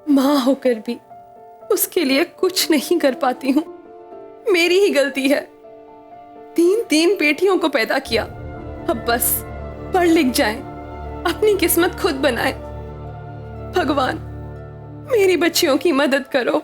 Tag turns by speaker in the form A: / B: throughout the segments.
A: माँ होकर भी उसके लिए कुछ नहीं कर पाती हूँ। मेरी ही गलती है। 3 बेटियों को पैदा किया, अब बस पढ़ लिख जाएं, अपनी किस्मत खुद बनाएं। भगवान, मेरी बच्चियों की मदद करो।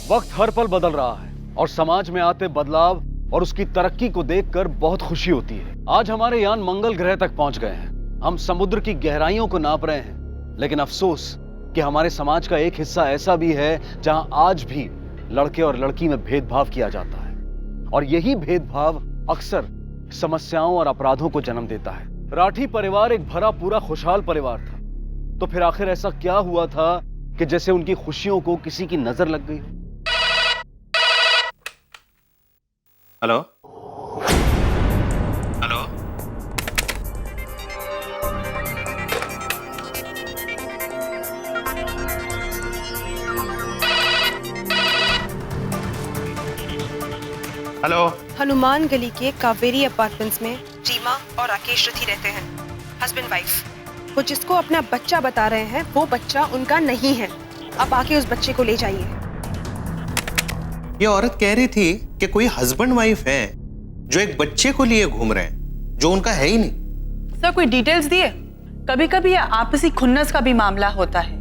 B: वक्त हर पल बदल रहा है और समाज में आते बदलाव और उसकी तरक्की को देखकर बहुत खुशी होती है। आज हमारे यान मंगल ग्रह तक पहुंच गए हैं। हम समुद्र की गहराइयों को नाप रहे हैं, लेकिन अफसोस कि हमारे समाज का एक हिस्सा ऐसा भी है जहां आज भी लड़के और लड़की में भेदभाव किया जाता है, और यही भेदभाव अक्सर समस्याओं और अपराधों को जन्म देता है। राठी परिवार एक भरा पूरा खुशहाल परिवार था, तो फिर आखिर ऐसा क्या हुआ था कि जैसे उनकी खुशियों को किसी की नजर लग गई हो।
C: Hello hello, hello.
D: हनुमान गली के कावेरी अपार्टमेंट्स में रीमा और राकेश रथी रहते हैं, हस्बैंड वाइफ। वो जिसको अपना बच्चा बता रहे हैं वो बच्चा उनका नहीं है। अब आके उस बच्चे को ले जाइए।
C: ये औरत कह रही थी कि कोई हस्बैंड वाइफ है जो एक बच्चे को लिए घूम रहे हैं जो उनका है ही नहीं।
E: सर कोई डिटेल्स दिए? कभी कभी ये आपसी खुन्नस का भी मामला होता है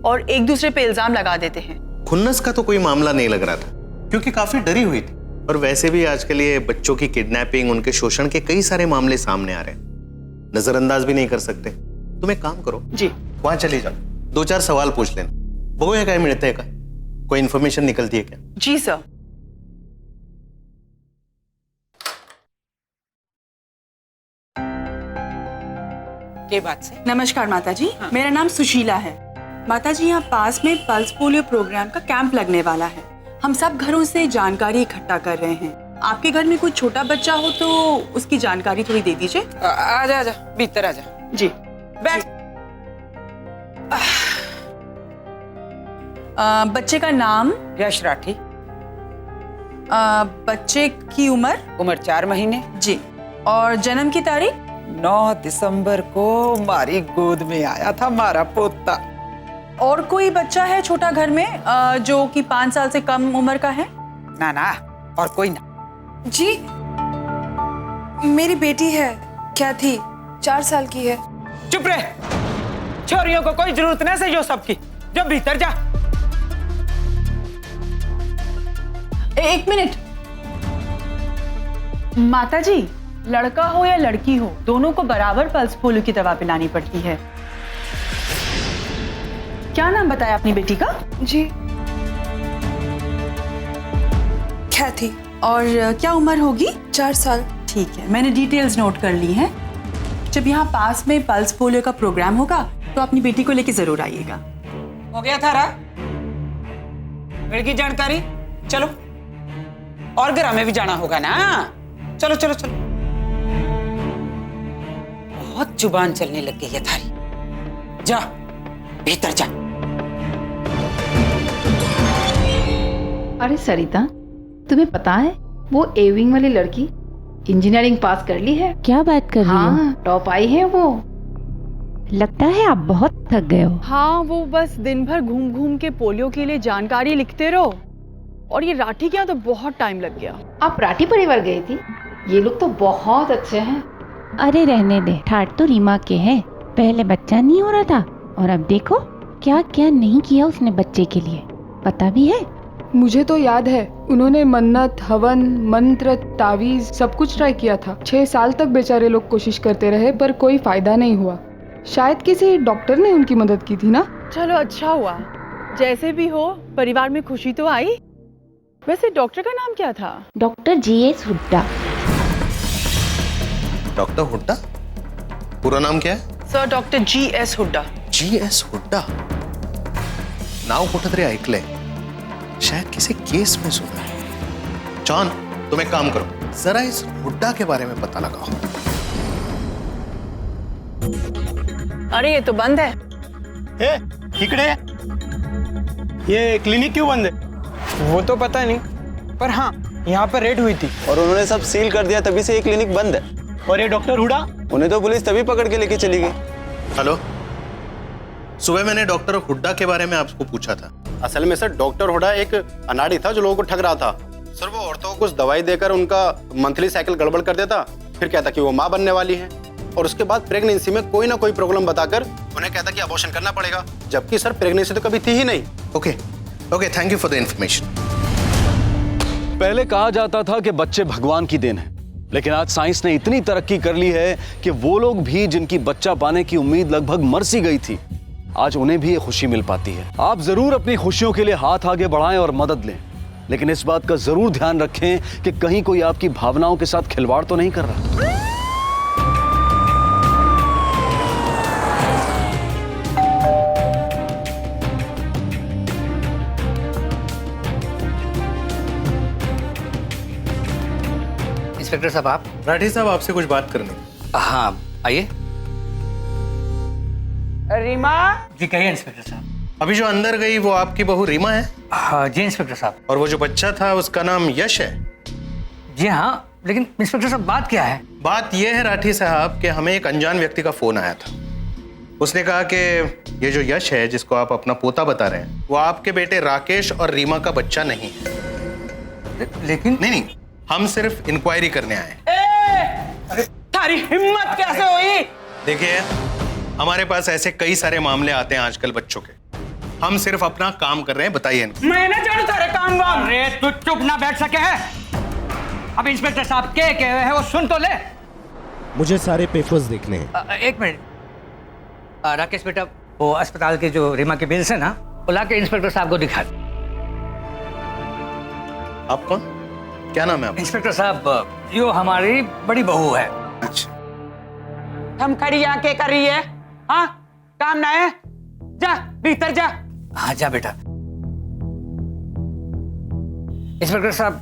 E: और एक दूसरे पे इल्जाम लगा देते हैं।
C: खुन्नस का तो कोई मामला नहीं लग रहा था, क्योंकि काफी डरी हुई थी। और वैसे भी आजकल ये बच्चों की किडनैपिंग, उनके शोषण के कई सारे मामले सामने आ रहे हैं, नजरअंदाज भी नहीं कर सकते। तुम एक काम करो
E: जी,
C: वहां चली जाओ, 2-4 सवाल पूछ लेना। वो है क्या मिलते का कोई इन्फॉर्मेशन निकलती है क्या?
E: जी सर।
F: के बात से?
E: नमस्कार माता जी, मेरा नाम सुशीला है। माता जी, यहाँ पास में पल्स पोलियो प्रोग्राम का कैंप लगने वाला है। हम सब घरों से जानकारी इकट्ठा कर रहे हैं। आपके घर में कोई छोटा बच्चा हो तो उसकी जानकारी थोड़ी दे दीजिए।
F: आजा आजा, भीतर आजा।
E: जी
F: बैठ।
E: बच्चे का नाम?
F: यश राठी।
E: बच्चे की
F: उम्र 4 महीने।
E: जी, और जन्म की तारीख?
F: 9 दिसंबर को हमारी गोद में आया था हमारा पोता।
E: और कोई बच्चा है छोटा घर में जो कि 5 साल से कम उम्र का है?
F: ना ना, और कोई ना।
D: जी, मेरी बेटी है, क्या थी, 4 साल की है।
F: चुप रहे, छोरियों को कोई जरूरत नहीं से जो सबकी। जब भीतर जा।
E: एक मिनट माता जी, लड़का हो या लड़की हो, दोनों को बराबर पल्स पोलियो की दवा पिलानी पड़ती है। क्या नाम बताया अपनी बेटी का?
D: जी, क्या थी।
E: और क्या उम्र होगी?
D: 4 साल।
E: ठीक है, मैंने डिटेल्स नोट कर ली हैं। जब यहाँ पास में पल्स पोलियो का प्रोग्राम होगा तो अपनी बेटी को लेके जरूर आइएगा।
F: हो गया थारा की जानकारी। चलो, और घर में भी जाना होगा ना। चलो चलो चलो। बहुत जुबान चलने लग गई है थारी। जा भीतर जा।
G: अरे सरिता, तुम्हें पता है वो एविंग वाली लड़की इंजीनियरिंग पास कर ली है।
H: क्या बात कर रही हो?
G: हाँ, टॉप आई है वो।
H: लगता है आप बहुत थक गए हो।
E: हाँ, वो बस दिन भर घूम घूम के पोलियो के लिए जानकारी लिखते रहो, और ये राठी के यहाँ तो बहुत टाइम लग गया।
G: आप राठी परिवार गई थी? ये लोग तो बहुत अच्छे हैं।
H: अरे रहने दे, ठाट तो रीमा के हैं। पहले बच्चा नहीं हो रहा था और अब देखो क्या क्या नहीं किया उसने बच्चे के लिए, पता भी है?
A: मुझे तो याद है, उन्होंने मन्नत, हवन, मंत्र, तावीज सब कुछ ट्राई किया था। 6 साल तक बेचारे लोग कोशिश करते रहे पर कोई फायदा नहीं हुआ। शायद किसी डॉक्टर ने उनकी मदद की थी ना।
E: चलो अच्छा हुआ, जैसे भी हो परिवार में खुशी तो आई। वैसे डॉक्टर का नाम क्या था?
H: Doctor G.S. Hooda.
C: Doctor Hooda? पूरा नाम क्या है?
E: Sir doctor G.S. Hooda.
C: G.S. Hooda नाव कुठेतरी ऐकलंय, शायद किसी केस में सुना है। जॉन, तुम एक काम करो, जरा इस हुड्डा के बारे में पता लगाओ।
E: अरे ये तो बंद है।
I: इकडे ये क्लिनिक क्यों बंद है?
J: वो तो पता नहीं, पर हाँ यहाँ पर रेड हुई थी और उन्होंने सब सील कर दिया, तभी से ये क्लिनिक बंद है।
I: और ये डॉक्टर हुडा?
J: उन्हें तो पुलिस तभी पकड़ के लेके चली गई।
C: हेलो, सुबह मैंने डॉक्टर हुड्डा के बारे में आपको पूछा था।
I: असल में सर डॉक्टर हुड्डा एक अनाड़ी था जो लोगों को ठग रहा था। सर वो औरतों को कुछ दवाई देकर उनका मंथली साइकिल गड़बड़ कर देता, फिर कहता कि वो माँ बनने वाली है, और उसके बाद प्रेगनेंसी में कोई ना कोई प्रॉब्लम बताकर उन्हें कहता कि अबॉर्शन करना पड़ेगा, जबकि सर प्रेगनेंसी तो कभी थी ही नहीं।
C: Okay, thank you for the information.
B: पहले कहा जाता था कि बच्चे भगवान की देन है, लेकिन आज साइंस ने इतनी तरक्की कर ली है कि वो लोग भी जिनकी बच्चा पाने की उम्मीद लगभग मर सी गई थी, आज उन्हें भी ये खुशी मिल पाती है। आप जरूर अपनी खुशियों के लिए हाथ आगे बढ़ाएं और मदद लें, लेकिन इस बात का जरूर ध्यान रखें कि कहीं कोई आपकी भावनाओं के साथ खिलवाड़ तो नहीं कर रहा।
K: इंस्पेक्टर साहब आप?
C: राठी साहब आपसे कुछ बात करनी।
K: हाँ आइए।
F: रीमा
K: जी कहिए इंस्पेक्टर साहब।
C: अभी जो अंदर गई वो आपकी बहू रीमा है?
K: हाँ जी इंस्पेक्टर साहब।
C: और वो जो बच्चा था उसका नाम यश है?
K: जी हाँ, लेकिन इंस्पेक्टर साहब बात क्या है?
C: बात यह है राठी साहब कि हमें एक अनजान व्यक्ति का फोन आया था। उसने कहा कि ये जो यश है जिसको आप अपना पोता बता रहे हैं वो आपके बेटे राकेश और रीमा का बच्चा नहीं है।
K: लेकिन
C: नहीं, हम सिर्फ इंक्वायरी करने आए।
F: अरे तारी हिम्मत कैसे हुई?
C: देखिए, हमारे पास ऐसे कई सारे मामले आते हैं आजकल बच्चों के। हम सिर्फ अपना काम कर रहे हैं, बताइए इनको।
F: मैं ना जानू तारे काम वाम।
K: अरे तू चुप ना बैठ सके है। अब इंस्पेक्टर साहब क्या कह रहे हैं वो सुन तो ले।
L: मुझे सारे पेपर्स देखने हैं।
K: एक मिनट राकेश बेटा, वो अस्पताल के जो रीमा के बिल्स है ना, वो ला के इंस्पेक्टर साहब को दिखा।
C: आप कौन? क्या नाम है आपका?
K: इंस्पेक्टर साहब यो हमारी बड़ी बहू है।
C: अच्छा,
F: हम खड़ी आके कर रही है? हाँ काम ना है, जा भीतर जा।
K: हाँ जा बेटा। इंस्पेक्टर साहब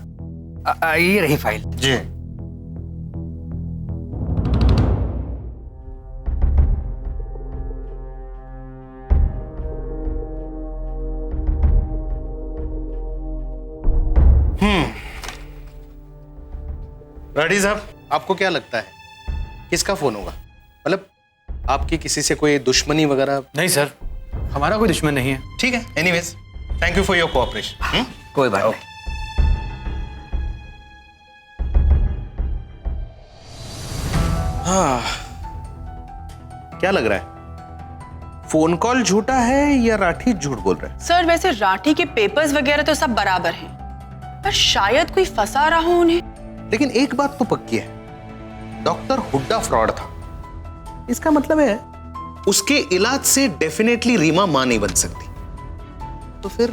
K: ये रही फाइल।
C: जी। राठी साहब, आपको क्या लगता है किसका फोन होगा? मतलब आपकी किसी से कोई दुश्मनी वगैरह?
J: नहीं सर, हमारा कोई दुश्मन नहीं है।
C: ठीक है, anyways thank you for your cooperation.
K: कोई बात नहीं।
C: हाँ, क्या लग रहा है? फोन कॉल झूठा है या राठी झूठ बोल रहा है?
E: सर वैसे राठी के पेपर्स वगैरह तो सब बराबर हैं, पर शायद कोई फंसा रहा हो उन्हें।
C: लेकिन एक बात तो पक्की है, डॉक्टर हुड्डा फ्रॉड था। इसका मतलब है उसके इलाज से डेफिनेटली रीमा मां नहीं बन सकती। तो फिर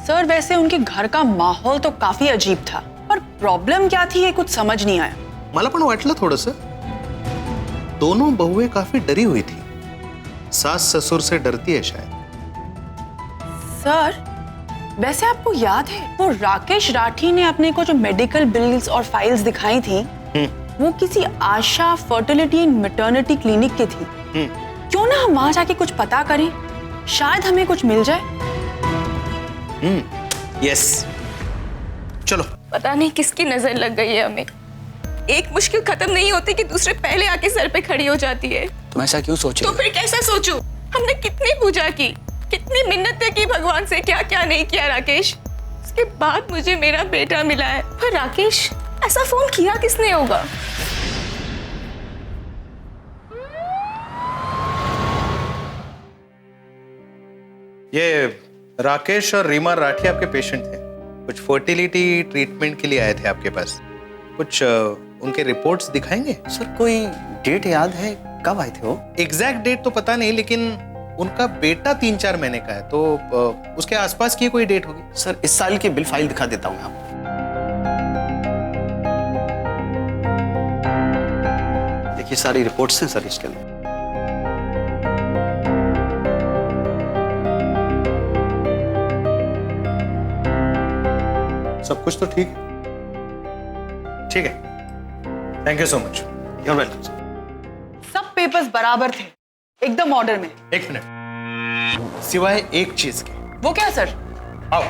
E: सर वैसे उनके घर का माहौल तो काफी अजीब था, पर प्रॉब्लम क्या थी ये कुछ समझ नहीं आया।
C: मला पण वाटलं थोडंसं, दोनों बहुएं काफी डरी हुई थी। सास ससुर से डरती है शायद।
E: सर वैसे आपको याद है वो राकेश राठी ने अपने को जो मेडिकल बिल्स और फाइल्स दिखाई थी, वो किसी आशा फर्टिलिटी एंड मैटरनिटी क्लिनिक की थी। क्यों ना हम वहां जाके कुछ पता करें, शायद हमें कुछ मिल जाए।
C: यस, चलो।
A: पता नहीं किसकी नजर लग गई है हमें। एक मुश्किल खत्म नहीं होती कि दूसरे पहले आके सर पे खड़ी हो जाती है।
J: तुम ऐसा क्यों सोच रही
A: तो फिर कैसा सोचूं? हमने कितनी पूजा की, कितनी मिन्नतें की भगवान से, क्या क्या नहीं किया राकेश। उसके बाद मुझे मेरा बेटा मिला है। पर राकेश, ऐसा फोन किया किसने होगा?
C: ये राकेश और रीमा राठी आपके पेशेंट थे, कुछ फर्टिलिटी ट्रीटमेंट के लिए आए थे आपके पास। कुछ उनके रिपोर्ट्स दिखाएंगे?
J: सर कोई डेट याद है कब आए थे वो?
C: एग्जैक्ट डेट तो पता नहीं, लेकिन उनका बेटा 3-4 महीने का है, तो उसके आसपास की कोई डेट होगी।
J: सर इस साल की बिल फाइल दिखा देता हूँ मैं आपको। देखिए सारी रिपोर्ट्स हैं सर इसके अंदर।
C: सब कुछ तो ठीक है। ठीक है, thank you so much.
J: You're welcome, sir.
E: सब पेपर्स बराबर थे, एकदम ऑर्डर में।
C: एक मिनट, सिवाय एक चीज के।
E: वो क्या सर?
C: आओ।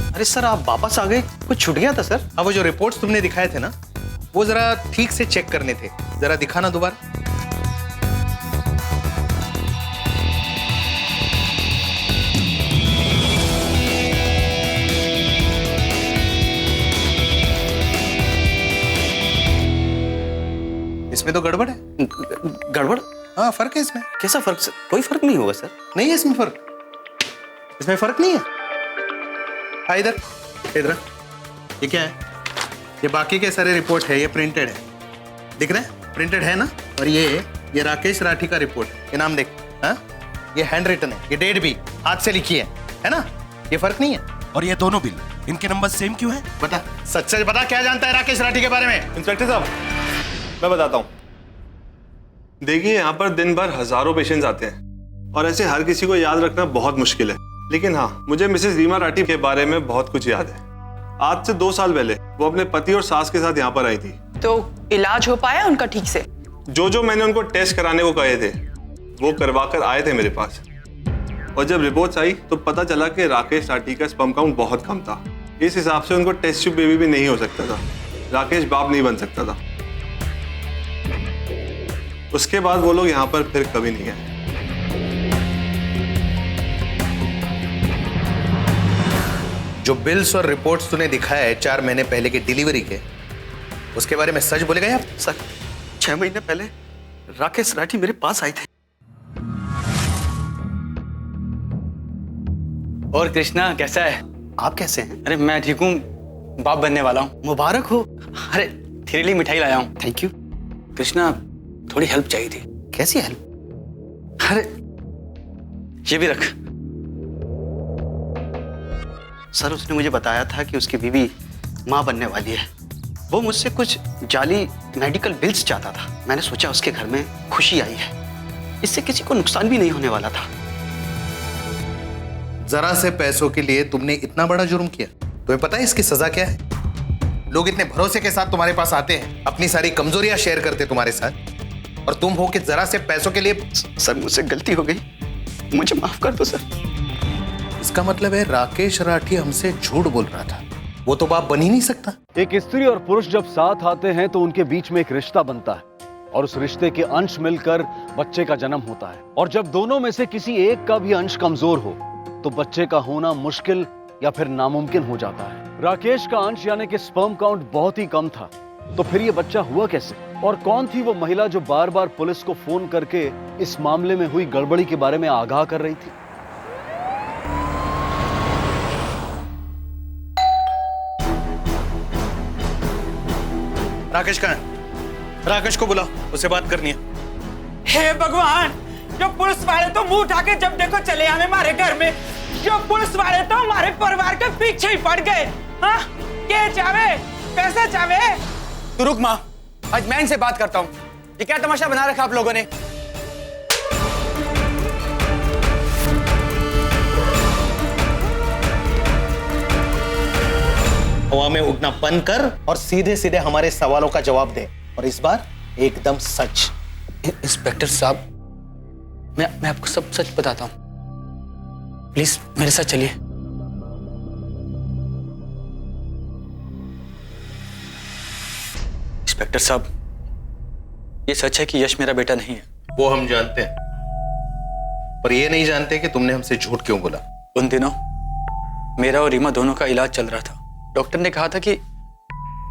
J: अरे सर आप वापस आ गए, कुछ छूट गया था सर?
C: हाँ, वो जो रिपोर्ट्स तुमने दिखाए थे ना, वो जरा ठीक से चेक करने थे। जरा दिखाना दोबारा। इसमें तो गड़बड़ है।
I: गड़बड़?
C: हाँ, फर्क है इसमें।
I: कैसा फर्क सर? कोई फर्क नहीं होगा सर।
C: नहीं है इसमें फर्क, इसमें फर्क नहीं है। हाँ, इधर इधर, ये क्या है? ये बाकी के सारे रिपोर्ट है, ये प्रिंटेड है, दिख रहा है? प्रिंटेड है ना। और ये राकेश राठी का रिपोर्ट, ये नाम देख। हाँ, ये हैंड रिटन है, ये डेट भी हाथ से लिखी है ना? ये फर्क नहीं है।
L: और ये दोनों बिल, इनके नंबर सेम क्यों है?
C: बता, सच सच बता, क्या जानता है राकेश राठी के बारे में?
M: इंस्पेक्टर साहब, मैं बताता हूँ। देखिए, यहाँ पर दिन भर हजारों पेशेंट्स आते हैं और ऐसे हर किसी को याद रखना बहुत मुश्किल है। लेकिन हाँ, मुझे मिसेस रीमा राठी के बारे में बहुत कुछ याद है। आज से 2 साल पहले वो अपने पति और सास के साथ यहाँ पर आई थी।
E: तो इलाज हो पाया उनका ठीक से?
M: जो मैंने उनको टेस्ट कराने को कहे थे वो करवा कर आए थे मेरे पास। और जब रिपोर्ट्स आई तो पता चला कि राकेश राठी का स्पर्म काउंट बहुत कम था। इस हिसाब से उनको टेस्ट ट्यूब बेबी भी नहीं हो सकता था, राकेश बाप नहीं बन सकता था। उसके बाद वो लोग यहाँ पर फिर कभी नहीं आए।
C: जो बिल्स और रिपोर्ट्स तूने दिखाया है 4 महीने पहले की डिलीवरी के, उसके बारे में सच बोलेगा यार?
I: सर, 6 महीने पहले राकेश राठी मेरे पास आए थे।
J: और कृष्णा कैसा है?
I: आप कैसे हैं?
J: अरे मैं ठीक हूँ, बाप बनने वाला हूँ।
I: मुबारक हो।
J: अरे तेरे लिए मिठाई लाया हूँ।
I: Thank you.
J: कृष्णा, थोड़ी हेल्प चाहिए थी।
I: कैसी हेल्प?
J: अरे ये भी रख।
I: सर, उसने मुझे बताया था कि उसकी बीवी माँ बनने वाली है। वो मुझसे कुछ जाली मेडिकल बिल्स चाहता था। मैंने सोचा उसके घर में खुशी आई है, इससे किसी को नुकसान भी नहीं होने वाला था।
C: जरा से पैसों के लिए तुमने इतना बड़ा जुर्म किया। तुम्हें पता है इसकी सजा क्या है? लोग इतने भरोसे के साथ तुम्हारे पास आते हैं, अपनी सारी कमजोरियां शेयर करते तुम्हारे साथ, और तुम हो कि जरा से पैसों के लिए।
I: सर, मुझसे गलती हो गई, मुझे माफ कर दो सर।
C: इसका मतलब है राकेश राठी हमसे झूठ बोल रहा था। वो तो बाप बन ही नहीं सकता।
B: एक स्त्री और पुरुष जब साथ आते हैं तो उनके बीच में एक रिश्ता बनता है और उस रिश्ते के अंश मिलकर बच्चे का जन्म होता है। और जब दोनों में से किसी एक का भी अंश कमजोर हो तो बच्चे का होना मुश्किल या फिर नामुमकिन हो जाता है। राकेश का अंश यानी कि स्पर्म काउंट बहुत ही कम था, तो फिर ये बच्चा हुआ कैसे? और कौन थी वो महिला जो बार बार पुलिस को फोन करके इस मामले में हुई गड़बड़ी के बारे में आगाह कर रही थी?
C: राकेश कहाँ है? राकेश को बुलाओ, उससे बात करनी है।
F: हे भगवान, जो पुलिस वाले तो मुंह उठा के जब देखो चले आने हमारे घर में। जो पुलिस वाले तो हमारे परिवार के पीछे ही पड़ गए। हाँ, क्या चावे? पैसा चावे?
J: तू रुक माँ, आज मैं इनसे बात करता हूँ। ये क्या तमाशा बना रखा आप लोगों ने?
C: हवा में उड़ना बंद कर और सीधे सीधे हमारे सवालों का जवाब दे, और इस बार एकदम सच।
J: इंस्पेक्टर साहब, मैं आपको सब सच बताता हूँ, प्लीज मेरे साथ चलिए। इंस्पेक्टर साहब, ये सच है कि यश मेरा बेटा नहीं है।
C: वो हम जानते हैं, पर ये नहीं जानते कि तुमने हमसे झूठ क्यों बोला।
J: उन दिनों मेरा और रीमा दोनों का इलाज चल रहा था। डॉक्टर ने कहा था कि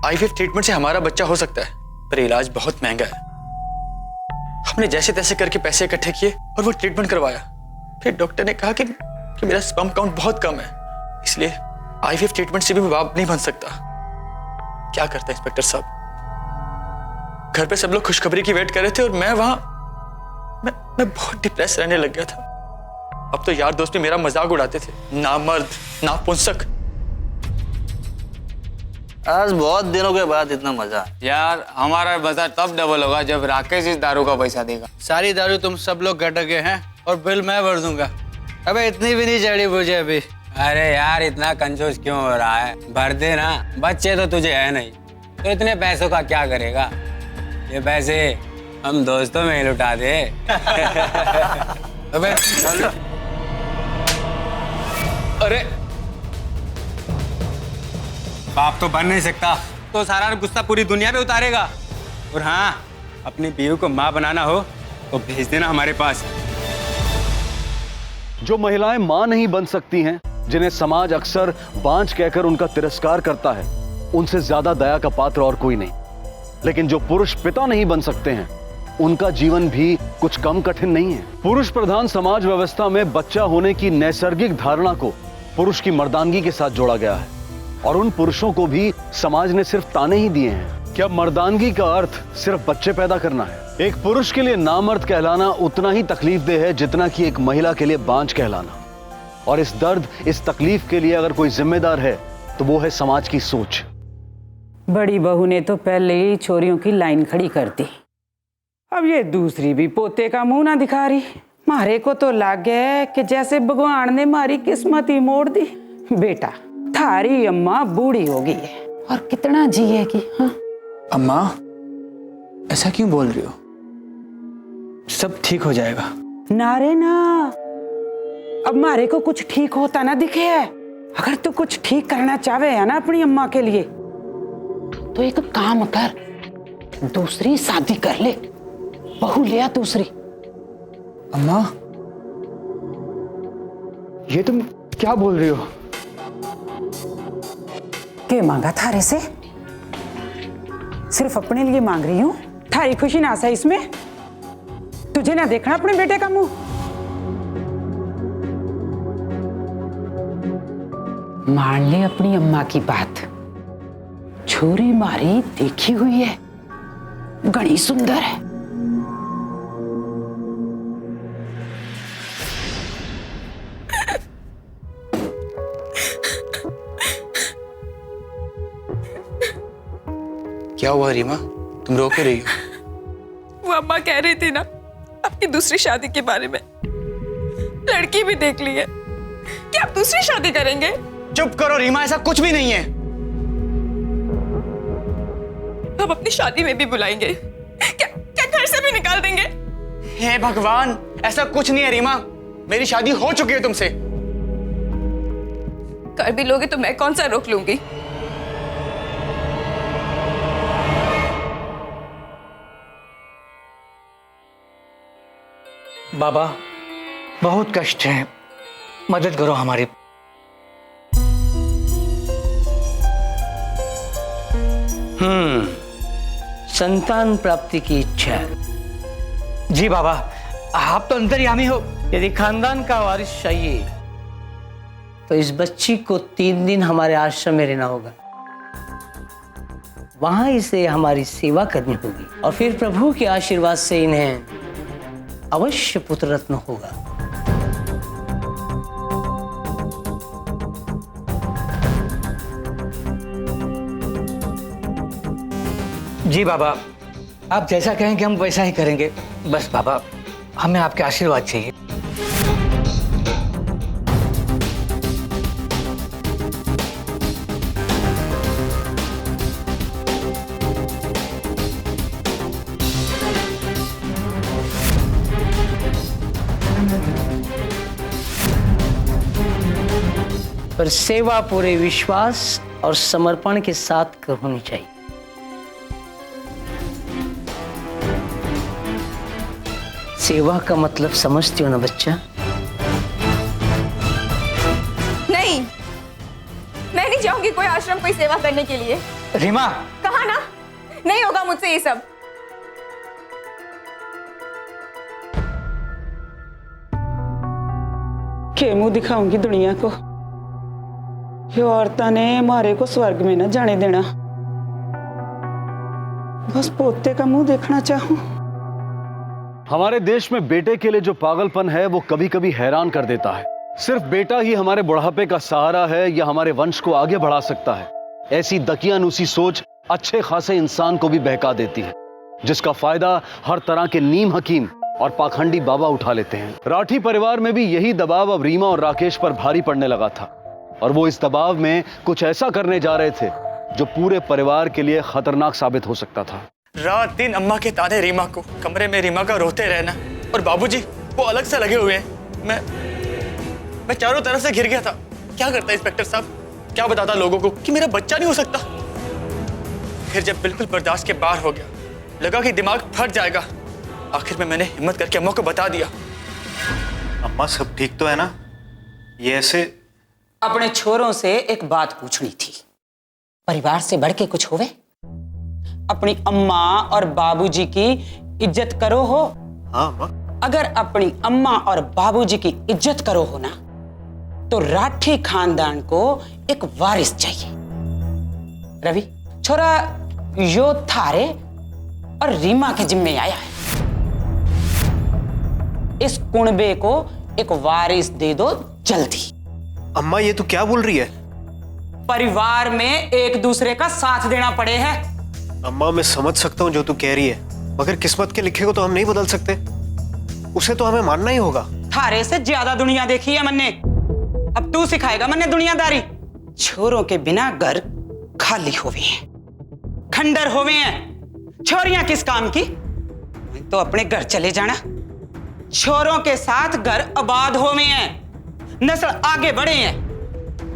J: आईवीएफ ट्रीटमेंट से हमारा बच्चा हो सकता है, पर इलाज बहुत महंगा है। हमने जैसे तैसे करके पैसे इकट्ठे किए और वो ट्रीटमेंट करवाया। फिर डॉक्टर ने कहा कि मेरा स्पर्म काउंट बहुत कम है, इसलिए आईवीएफ ट्रीटमेंट से भी मैं बाप नहीं बन सकता। क्या करता इंस्पेक्टर साहब? घर पे सब लोग खुशखबरी की वेट कर रहे थे और मैं वहां मैं बहुत डिप्रेस रहने लग गया था। अब तो यार दोस्त भी मेरा मजाक उड़ाते थे, नामर्द, नापुंसक।
N: आज बहुत दिनों के बाद इतना मजा।
O: यार हमारा मजा तब डबल होगा जब राकेश इस दारू का पैसा देगा।
N: सारी दारू तुम सब लोग गटके हैं और बिल मैं भर दूंगा। अबे इतनी भी नहीं चढ़ी मुझे अभी।
O: अरे यार इतना कंजूस क्यों हो रहा है? भर दे ना, बच्चे तो तुझे है नहीं, तो इतने पैसों का क्या करेगा? ये पैसे हम दोस्तों में ही लुटा दे।
N: अबे
O: अरे बाप तो बन नहीं सकता, तो सारा गुस्सा पूरी दुनिया पे उतारेगा। और हाँ, अपनी बीवी को माँ बनाना हो तो भेज देना हमारे पास।
B: जो महिलाएं मां नहीं बन सकती हैं, जिन्हें समाज अक्सर बांझ कहकर उनका तिरस्कार करता है, उनसे ज्यादा दया का पात्र और कोई नहीं। लेकिन जो पुरुष पिता नहीं बन सकते हैं उनका जीवन भी कुछ कम कठिन नहीं है। पुरुष प्रधान समाज व्यवस्था में बच्चा होने की नैसर्गिक धारणा को पुरुष की मर्दानगी के साथ जोड़ा गया है और उन पुरुषों को भी समाज ने सिर्फ ताने ही दिए हैं। क्या मर्दानगी का अर्थ सिर्फ बच्चे पैदा करना है? एक पुरुष के लिए नामर्द कहलाना उतना ही तकलीफदेह है जितना कि एक महिला के लिए बांझ कहलाना। और इस दर्द, इस तकलीफ के लिए अगर कोई जिम्मेदार है तो वो है समाज की सोच।
P: बड़ी बहू ने तो पहले ही छोरियों की लाइन खड़ी कर दी, अब ये दूसरी भी पोते का मुंह ना दिखा रही। मारे को तो लग गया कि जैसे भगवान ने मारी किस्मत ही मोड़ दी। बेटा, थारी अम्मा बूढ़ी हो गई है और कितना जिएगी। हाँ
J: अम्मा, ऐसा क्यों बोल रही हो? सब ठीक हो जाएगा।
P: नारे ना, अब मारे को कुछ ठीक होता ना दिखे है। अगर तू कुछ ठीक करना चाहे है ना अपनी अम्मा के लिए, तो एक काम कर, दूसरी शादी कर ले, बहू ले आ दूसरी।
J: अम्मा, ये तुम क्या बोल रही हो?
P: क्या मांगा थारे से? सिर्फ अपने लिए मांग रही हूँ, थारी खुशी ना सा इसमें। तुझे ना देखना अपने बेटे का मुंह। मान ले अपनी अम्मा की बात, छोरी मारी देखी हुई है, घनी सुंदर है।
J: क्या हुआ रीमा, तुम रो क्यों रही हो?
A: वो अम्मा कह रही थी ना आपकी दूसरी शादी के बारे में। लड़की भी देख ली है, क्या आप दूसरी शादी करेंगे?
J: चुप करो रीमा, ऐसा कुछ भी नहीं है।
A: हम अपनी शादी में भी बुलाएंगे, क्या घर से भी निकाल देंगे?
J: हे भगवान, ऐसा कुछ नहीं है रीमा, मेरी शादी हो चुकी है तुमसे।
A: कर भी लोगे तो मैं कौन सा रोक लूंगी?
K: बाबा, बहुत कष्ट है, मदद करो हमारी।
Q: संतान प्राप्ति की इच्छा है।
K: जी बाबा, आप तो अंतर्यामी हो।
Q: यदि खानदान का वारिस चाहिए तो इस बच्ची को 3 दिन हमारे आश्रम में रहना होगा। वहां इसे हमारी सेवा करनी होगी और फिर प्रभु के आशीर्वाद से इन्हें अवश्य पुत्र रत्न होगा।
K: जी बाबा, आप जैसा कहेंगे हम वैसा ही करेंगे। बस बाबा, हमें आपके आशीर्वाद चाहिए।
Q: पर सेवा पूरे विश्वास और समर्पण के साथ होनी चाहिए। सेवा का मतलब समझती हो ना बच्चा?
A: नहीं, मैं नहीं जाऊंगी कोई आश्रम, कोई सेवा करने के लिए।
K: रीमा,
A: कहा ना, नहीं होगा मुझसे ये सब।
P: के मुंह दिखाऊंगी दुनिया को? ये औरतां ने मारे को स्वर्ग में न जाने देना। बस पोते का मुंह देखना चाहूं।
B: हमारे देश में बेटे के लिए जो पागलपन है वो कभी कभी हैरान कर देता है। सिर्फ बेटा ही हमारे बुढ़ापे का सहारा है या हमारे वंश को आगे बढ़ा सकता है, ऐसी दकियानूसी सोच अच्छे खासे इंसान को भी बहका देती है, जिसका फायदा हर तरह के नीम हकीम और पाखंडी बाबा उठा लेते हैं। राठी परिवार में भी यही दबाव अब रीमा और राकेश पर भारी पड़ने लगा था और वो इस दबाव में कुछ ऐसा करने जा रहे थे जो पूरे परिवार के लिए खतरनाक साबित हो सकता था।
J: रात दिन अम्मा के ताने रीमा को, कमरे में रीमा का रोते रहना और बाबूजी वो अलग से लगे हुए हैं। मैं चारों तरफ से घिर गया था। क्या करता इंस्पेक्टर साहब, क्या बताता लोगों को कि मेरा बच्चा नहीं हो सकता। फिर जब बिल्कुल बर्दाश्त के बाहर हो गया, लगा कि दिमाग फट जाएगा, आखिर में मैंने हिम्मत करके अम्मा को बता दिया।
R: अम्मा सब ठीक तो है ना? ये ऐसे
P: अपने छोरों से एक बात पूछनी थी। परिवार से बढ़ के कुछ होवे?
F: अपनी अम्मा और बाबूजी की इज्जत करो हो?
R: हाँ माँ।
F: अगर अपनी अम्मा और बाबूजी की इज्जत करो हो ना, तो राठी खानदान को एक वारिस चाहिए। रवि छोरा यो थारे और रीमा के जिम्मे आया है। इस कुणबे को एक वारिस दे दो जल्दी।
R: अम्मा ये तू क्या बोल रही है?
F: परिवार में एक दूसरे का साथ देना पड़े है।
R: अम्मा मैं समझ सकता हूँ जो तू कह रही है, मगर किस्मत के लिखे को तो हम नहीं बदल सकते, उसे तो हमें मानना ही होगा।
F: थारे से ज्यादा दुनिया देखी है मन्ने, अब तू सिखाएगा मन्ने दुनियादारी। छोरों के बिना घर खाली होवे हैं, खंडर होवे हैं। छोरियां किस काम की? तो अपने घर चले जाना। छोरों के साथ घर आबाद होवे हैं, नस्ल आगे बढ़े हैं।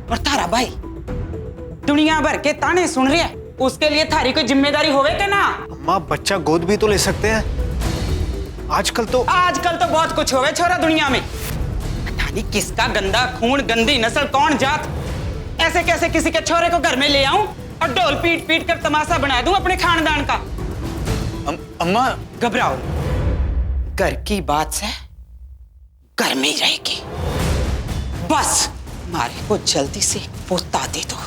F: और तारा भाई दुनिया भर के ताने सुन रहे हैं, उसके लिए थारी कोई जिम्मेदारी होवे के ना?
R: अम्मा बच्चा गोद भी तो ले सकते हैं। आजकल तो
F: बहुत कुछ होवे छोरा दुनिया में। पता नहीं किसका गंदा खून, गंदी नस्ल, कौन जात। ऐसे कैसे किसी के छोरे को घर में ले आऊं और ढोल पीट पीट कर तमाशा बना दूं अपने खानदान का?
J: अम्मा
F: घबराओ, घर की बात से घर में ही रहेगी। बस मारे को जल्दी से पोता दे दो।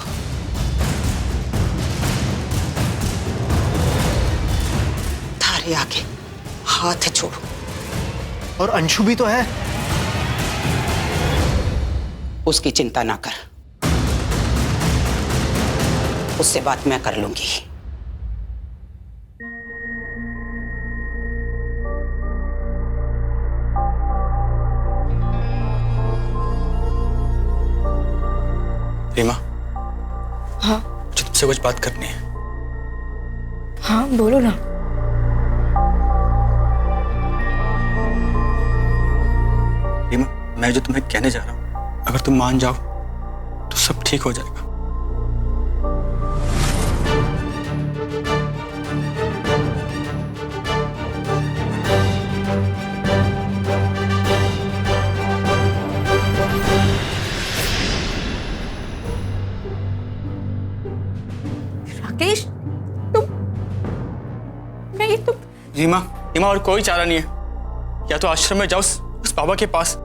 F: थारे आगे हाथ छोड़ो।
R: और अंशु भी तो है।
F: उसकी चिंता ना कर, उससे बात मैं कर लूंगी।
J: रीमा,
D: हाँ
J: मुझे तुमसे कुछ बात करनी है।
D: हाँ बोलो ना।
J: रीमा, मैं जो तुम्हें कहने जा रहा हूं, अगर तुम मान जाओ तो सब ठीक हो जाएगा।
D: राकेश तुम
J: रीमा, रीमा और कोई चारा नहीं है। या तो आश्रम में जाओ उस बाबा के पास,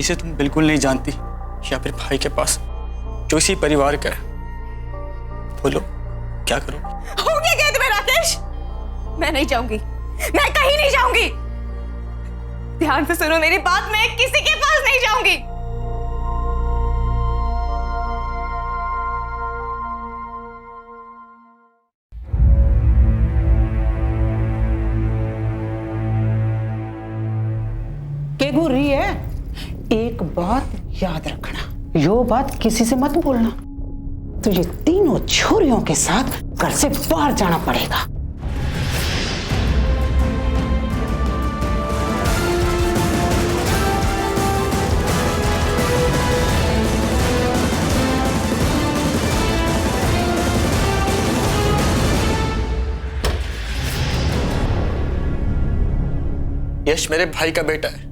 J: इसे तुम बिल्कुल नहीं जानती, या फिर भाई के पास जो इसी परिवार का है। बोलो क्या करो?
D: हो क्या गया तुम्हें राकेश? मैं नहीं जाऊंगी, मैं कहीं नहीं जाऊंगी। ध्यान से सुनो मेरी बात, मैं किसी के पास नहीं जाऊंगी।
F: के गुर्री है, एक बात याद रखना, यो बात किसी से मत बोलना। तो ये तीनों छोरियों के साथ घर से बाहर जाना पड़ेगा।
J: यश मेरे भाई का बेटा है।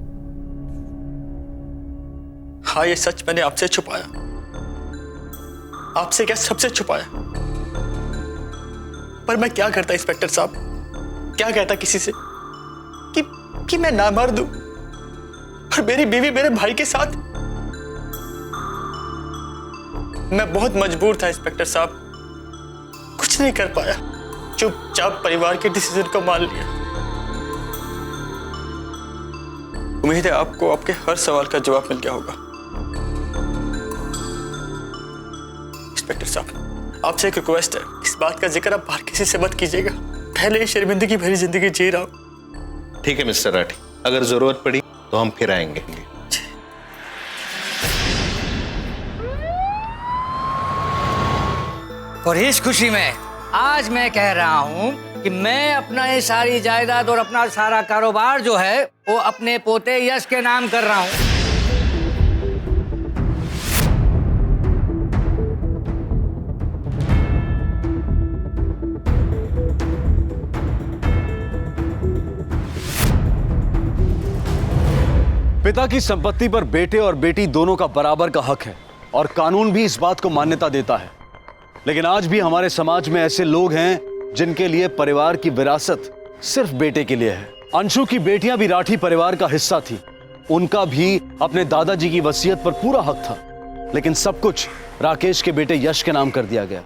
J: हाँ, ये सच मैंने आपसे छुपाया। आपसे क्या, सबसे छुपाया। पर मैं क्या करता इंस्पेक्टर साहब, क्या कहता किसी से कि मैं ना मर दूं, और मेरी बीवी मेरे भाई के साथ। मैं बहुत मजबूर था इंस्पेक्टर साहब, कुछ नहीं कर पाया, चुपचाप परिवार के डिसीजन को मान लिया। उम्मीद है आपको आपके हर सवाल का जवाब मिल गया होगा। इंस्पेक्टर साहब, आपसे एक रिक्वेस्ट है, इस बात का जिक्र आप बाहर किसी से मत कीजिएगा। पहले ही शर्मिंदगी भरी जिंदगी जी रहा हूं।
C: ठीक है मिस्टर राठी, अगर जरूरत पड़ी तो हम फिर आएंगे।
K: और इस खुशी में आज मैं कह रहा हूं कि मैं अपना ये सारी जायदाद और अपना सारा कारोबार जो है वो अपने पोते यश के नाम कर रहा हूं।
B: पिता की संपत्ति पर बेटे और बेटी दोनों का बराबर का हक है और कानून भी इस बात को मान्यता देता है। लेकिन आज भी हमारे समाज में ऐसे लोग हैं जिनके लिए परिवार की विरासत सिर्फ बेटे के लिए है। अंशु की बेटियां भी राठी परिवार का हिस्सा थी, उनका भी अपने दादाजी की वसीयत पर पूरा हक था, लेकिन सब कुछ राकेश के बेटे यश के नाम कर दिया गया।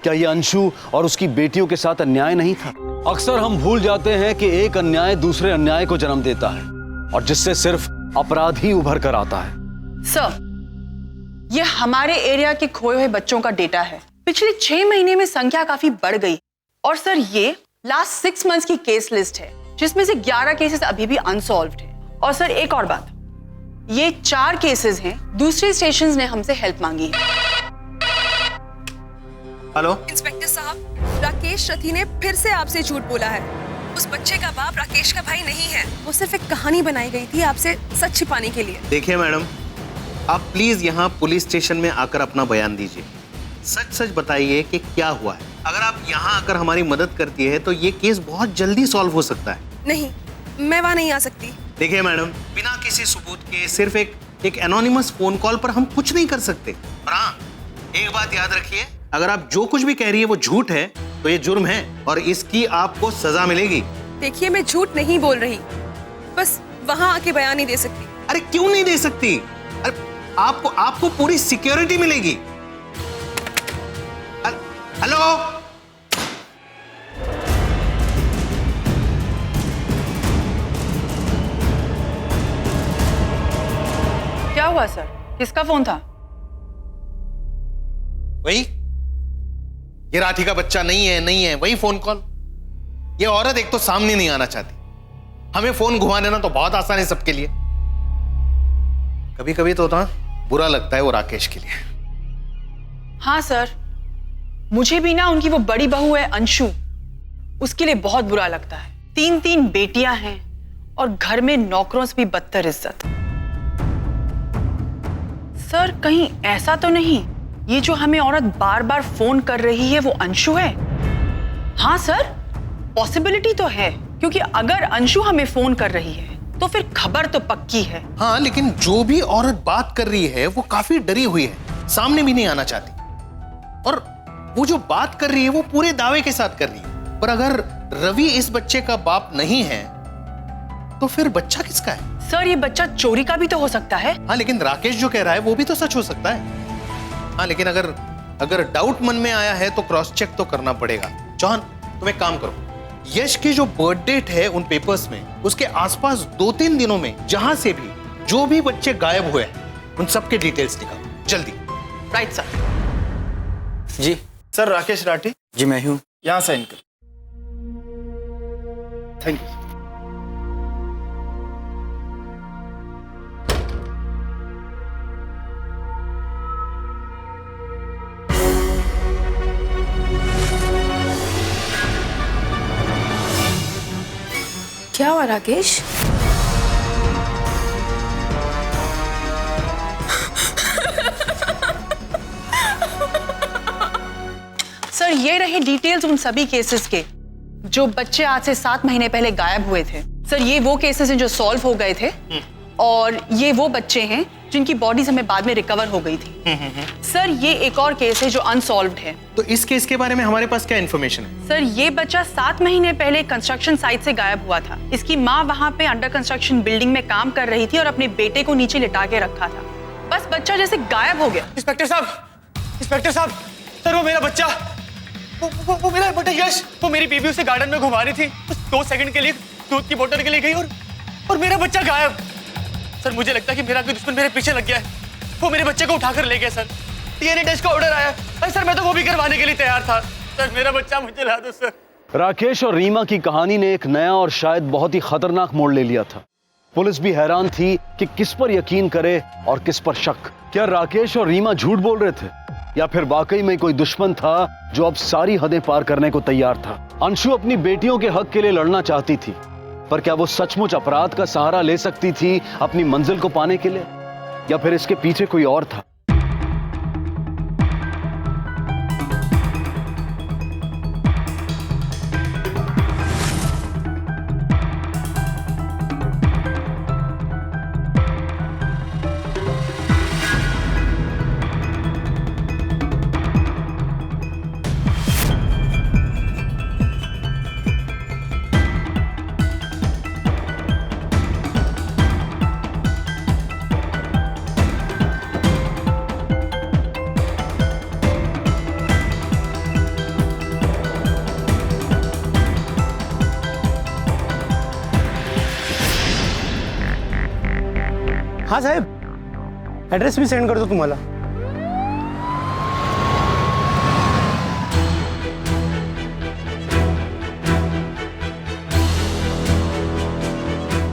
B: क्या यह अंशु और उसकी बेटियों के साथ अन्याय नहीं था? अक्सर हम भूल जाते हैं कि एक अन्याय दूसरे अन्याय को जन्म देता है और जिससे सिर्फ अपराध ही उभर कर आता है।
E: सर, ये हमारे एरिया के खोए हुए बच्चों का डेटा है। पिछले 6 महीने में संख्या काफी बढ़ गई और सर ये लास्ट 6 मंथ्स की केस लिस्ट है, जिसमें से 11 केसेस अभी भी अनसॉल्व्ड है। और सर एक और बात, ये 4 केसेस हैं, दूसरे स्टेशंस ने हमसे हेल्प मांगी है।
C: हेलो
D: इंस्पेक्टर साहब, राकेश रथी ने फिर से आपसे झूठ बोला है। उस बच्चे का बाप राकेश का भाई नहीं है। वो सिर्फ एक कहानी बनाई गई थी आपसे सच छिपाने के लिए।
C: देखिए मैडम, आप प्लीज यहाँ पुलिस स्टेशन में आकर अपना बयान दीजिए। सच सच बताइए कि क्या हुआ है। अगर आप यहाँ आकर हमारी मदद करती है तो ये केस बहुत जल्दी सॉल्व हो सकता है।
D: नहीं, मैं वहाँ नहीं आ सकती।
C: देखिए मैडम, बिना किसी सबूत के सिर्फ एक एनोनिमस फोन कॉल पर हम कुछ नहीं कर सकते। और हाँ, एक बात याद रखिए, अगर आप जो कुछ भी कह रही है वो झूठ है तो ये जुर्म है और इसकी आपको सजा मिलेगी।
D: देखिए, मैं झूठ नहीं बोल रही, बस वहाँ आके बयान नहीं दे सकती।
C: अरे क्यों नहीं दे सकती? अरे आपको पूरी सिक्योरिटी मिलेगी। हेलो,
E: क्या हुआ सर? किसका फोन था?
C: वही, ये राठी का बच्चा नहीं है, वही फोन कॉल। ये औरत एक तो सामने नहीं आना चाहती, हमें फोन घुमा देना तो बहुत आसान है सबके लिए। कभी कभी तो ना बुरा लगता है वो राकेश के लिए।
E: हाँ सर, मुझे भी ना उनकी वो बड़ी बहू है अंशु, उसके लिए बहुत बुरा लगता है। 3 बेटियां हैं और घर में नौकरों से भी बदतर इज्जत। सर कहीं ऐसा तो नहीं ये जो हमें औरत बार बार फोन कर रही है वो अंशु है? हाँ सर, पॉसिबिलिटी तो है, क्योंकि अगर अंशु हमें फोन कर रही है तो फिर खबर तो पक्की है।
C: हाँ, लेकिन जो भी औरत बात कर रही है वो काफी डरी हुई है, सामने भी नहीं आना चाहती। और वो जो बात कर रही है वो पूरे दावे के साथ कर रही है। पर अगर रवि इस बच्चे का बाप नहीं है तो फिर बच्चा किसका है?
E: सर ये बच्चा चोरी का भी तो हो सकता है।
C: हाँ, लेकिन राकेश जो कह रहा है वो भी तो सच हो सकता है। हाँ, लेकिन अगर डाउट मन में आया है तो क्रॉस चेक तो करना पड़ेगा। जॉन, तुम एक काम करो, यश की जो बर्थ डेट है उन पेपर्स में, उसके आसपास 2-3 दिनों में जहां से भी जो भी बच्चे गायब हुए हैं उन सबके डिटेल्स निकालो जल्दी।
E: Right sir.
J: जी
R: सर, राकेश राठी।
J: जी मैं हूँ।
R: यहाँ साइन कर। Thank you.
D: क्या हुआ राकेश?
E: सर ये रहे डिटेल्स उन सभी केसेस के जो बच्चे आज से 7 महीने पहले गायब हुए थे। सर ये वो केसेस हैं जो सॉल्व हो गए थे और ये वो बच्चे हैं जिनकी बॉडीज हमें बाद में रिकवर हो गई थी। सर ये एक और केस है जो अनसॉल्व्ड है।
C: तो इस केस के बारे में हमारे पास क्या इन्फॉर्मेशन है?
E: सर ये बच्चा 7 महीने पहले कंस्ट्रक्शन साइट से गायब हुआ था। इसकी माँ वहाँ पे अंडर कंस्ट्रक्शन बिल्डिंग में काम कर रही थी और अपने बेटे को नीचे लिटा के रखा था। बस बच्चा जैसे गायब हो गया।
F: इंस्पेक्टर साहब, सर वो मेरा बच्चा, वो मेरा बेटा यश, वो मेरी बीबी उसे गार्डन में घुमा रही थी, 2 सेकंड के लिए दूध की बोतल के लिए गई और मेरा बच्चा गायब। सर मुझे लगता है कि मेरा कोई दुश्मन मेरे पीछे लग गया है। वो मेरे बच्चे को उठाकर ले गया सर। डीएनए टेस्ट का ऑर्डर आया। अरे सर मैं तो वो भी करवाने के लिए तैयार था। सर मेरा बच्चा मुझे ला दो सर।
B: राकेश और रीमा की कहानी ने एक नया और शायद बहुत ही खतरनाक मोड़ ले लिया था। पुलिस भी हैरान थी कि किस पर यकीन करे और किस पर शक। क्या राकेश और रीमा झूठ बोल रहे थे या फिर वाकई में कोई दुश्मन था जो अब सारी हदें पार करने को तैयार था? अंशु अपनी बेटियों के हक के लिए लड़ना चाहती थी, पर क्या वो सचमुच अपराध का सहारा ले सकती थी अपनी मंजिल को पाने के लिए, या फिर इसके पीछे कोई और था?
R: हाँ साहेब, एड्रेस भी सेंड कर दो तुम्हाला.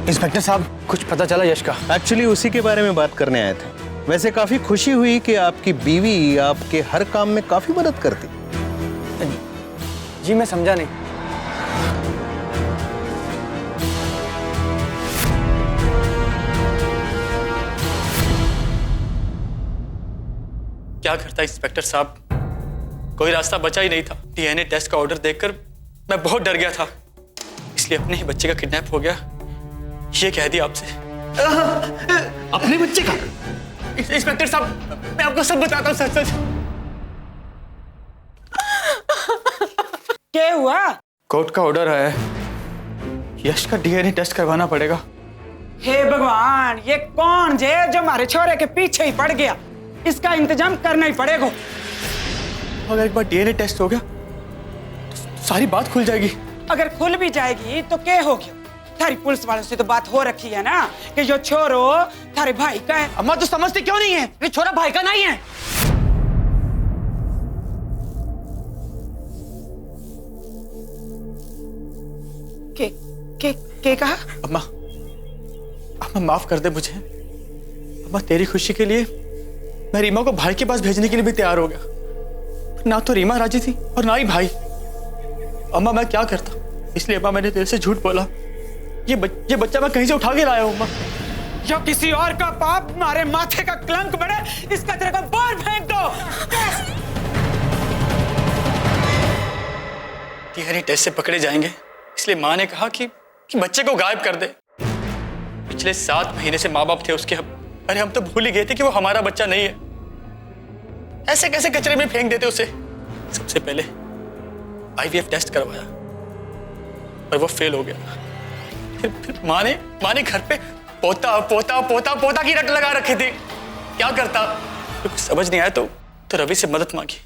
J: इंस्पेक्टर साहब, कुछ पता चला यश का?
C: एक्चुअली उसी के बारे में बात करने आए थे. वैसे काफी खुशी हुई कि आपकी बीवी आपके हर काम में काफी मदद करती.
J: जी मैं समझा नहीं. क्या करता इंस्पेक्टर साहब, कोई रास्ता बचा ही नहीं था. डीएनए टेस्ट का ऑर्डर देखकर मैं बहुत डर गया था, इसलिए अपने ही बच्चे का किडनैप हो गया. ये कह दिया आपसे.
R: अपने बच्चे का?
J: इंस्पेक्टर साहब, मैं आपको सब बताता हूँ सच सच.
F: क्या हुआ?
J: कोर्ट का ऑर्डर है, यश का डीएनए टेस्ट करवाना पड़ेगा.
F: हे भगवान, ये कौन जे जो हमारे छोरे के पीछे ही पड़ गया? इसका इंतजाम करना ही पड़ेगा.
J: अगर एक बार डीएनए टेस्ट हो गया तो सारी बात खुल जाएगी.
F: अगर खुल भी जाएगी तो क्या हो गया? थारी पुलिस वालों से तो बात हो रखी है ना कि जो छोरो थारे भाई का है.
J: अम्मा तो समझती क्यों नहीं है? ये छोरा भाई का नहीं है.
F: के कहा?
J: अम्मा, अम्मा माफ कर दे मुझे. अम्मा तेरी खुशी के लिए मैं रीमा को भाई के पास भेजने के लिए भी तैयार हो गया. ना तो रीमा राजी थी और ना ही भाई. अम्मा मैं क्या करता, इसलिए अम्मा मैंने तेरे से झूठ बोला. ये बच्चा मैं कहीं से उठा के लाया हूं. अम्मा,
F: जो किसी और का पाप मारे माथे का कलंक बने, इसका तेरे को बाहर फेंक दो.
J: डीएनए टेस्ट से पकड़े जाएंगे, इसलिए माँ ने कहा कि बच्चे को गायब कर दे. पिछले 7 महीने से माँ बाप थे उसके. अरे हम तो भूल ही गए थे कि वो हमारा बच्चा नहीं है. ऐसे कैसे कचरे में फेंक देते उसे. सबसे पहले आईवीएफ टेस्ट करवाया और वो फेल हो गया. फिर माँ ने घर पे पोता पोता पोता पोता की रट लगा रखी थी. क्या करता, तो कुछ समझ नहीं आया तो रवि से मदद मांगी.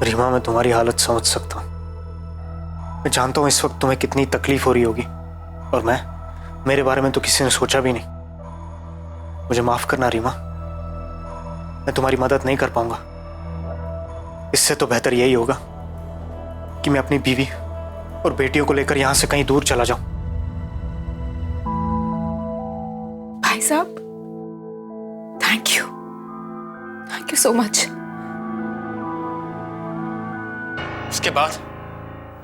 R: रीमा, मैं तुम्हारी हालत समझ सकता हूं. मैं जानता हूं इस वक्त तुम्हें कितनी तकलीफ हो रही होगी, और मेरे बारे में तो किसी ने सोचा भी नहीं. मुझे माफ करना रीमा, मैं तुम्हारी मदद नहीं कर पाऊंगा. इससे तो बेहतर यही होगा कि मैं अपनी बीवी और बेटियों को लेकर यहां से कहीं दूर चला जाऊं.
A: भाई साहब, थैंक यू सो मच.
J: उसके बाद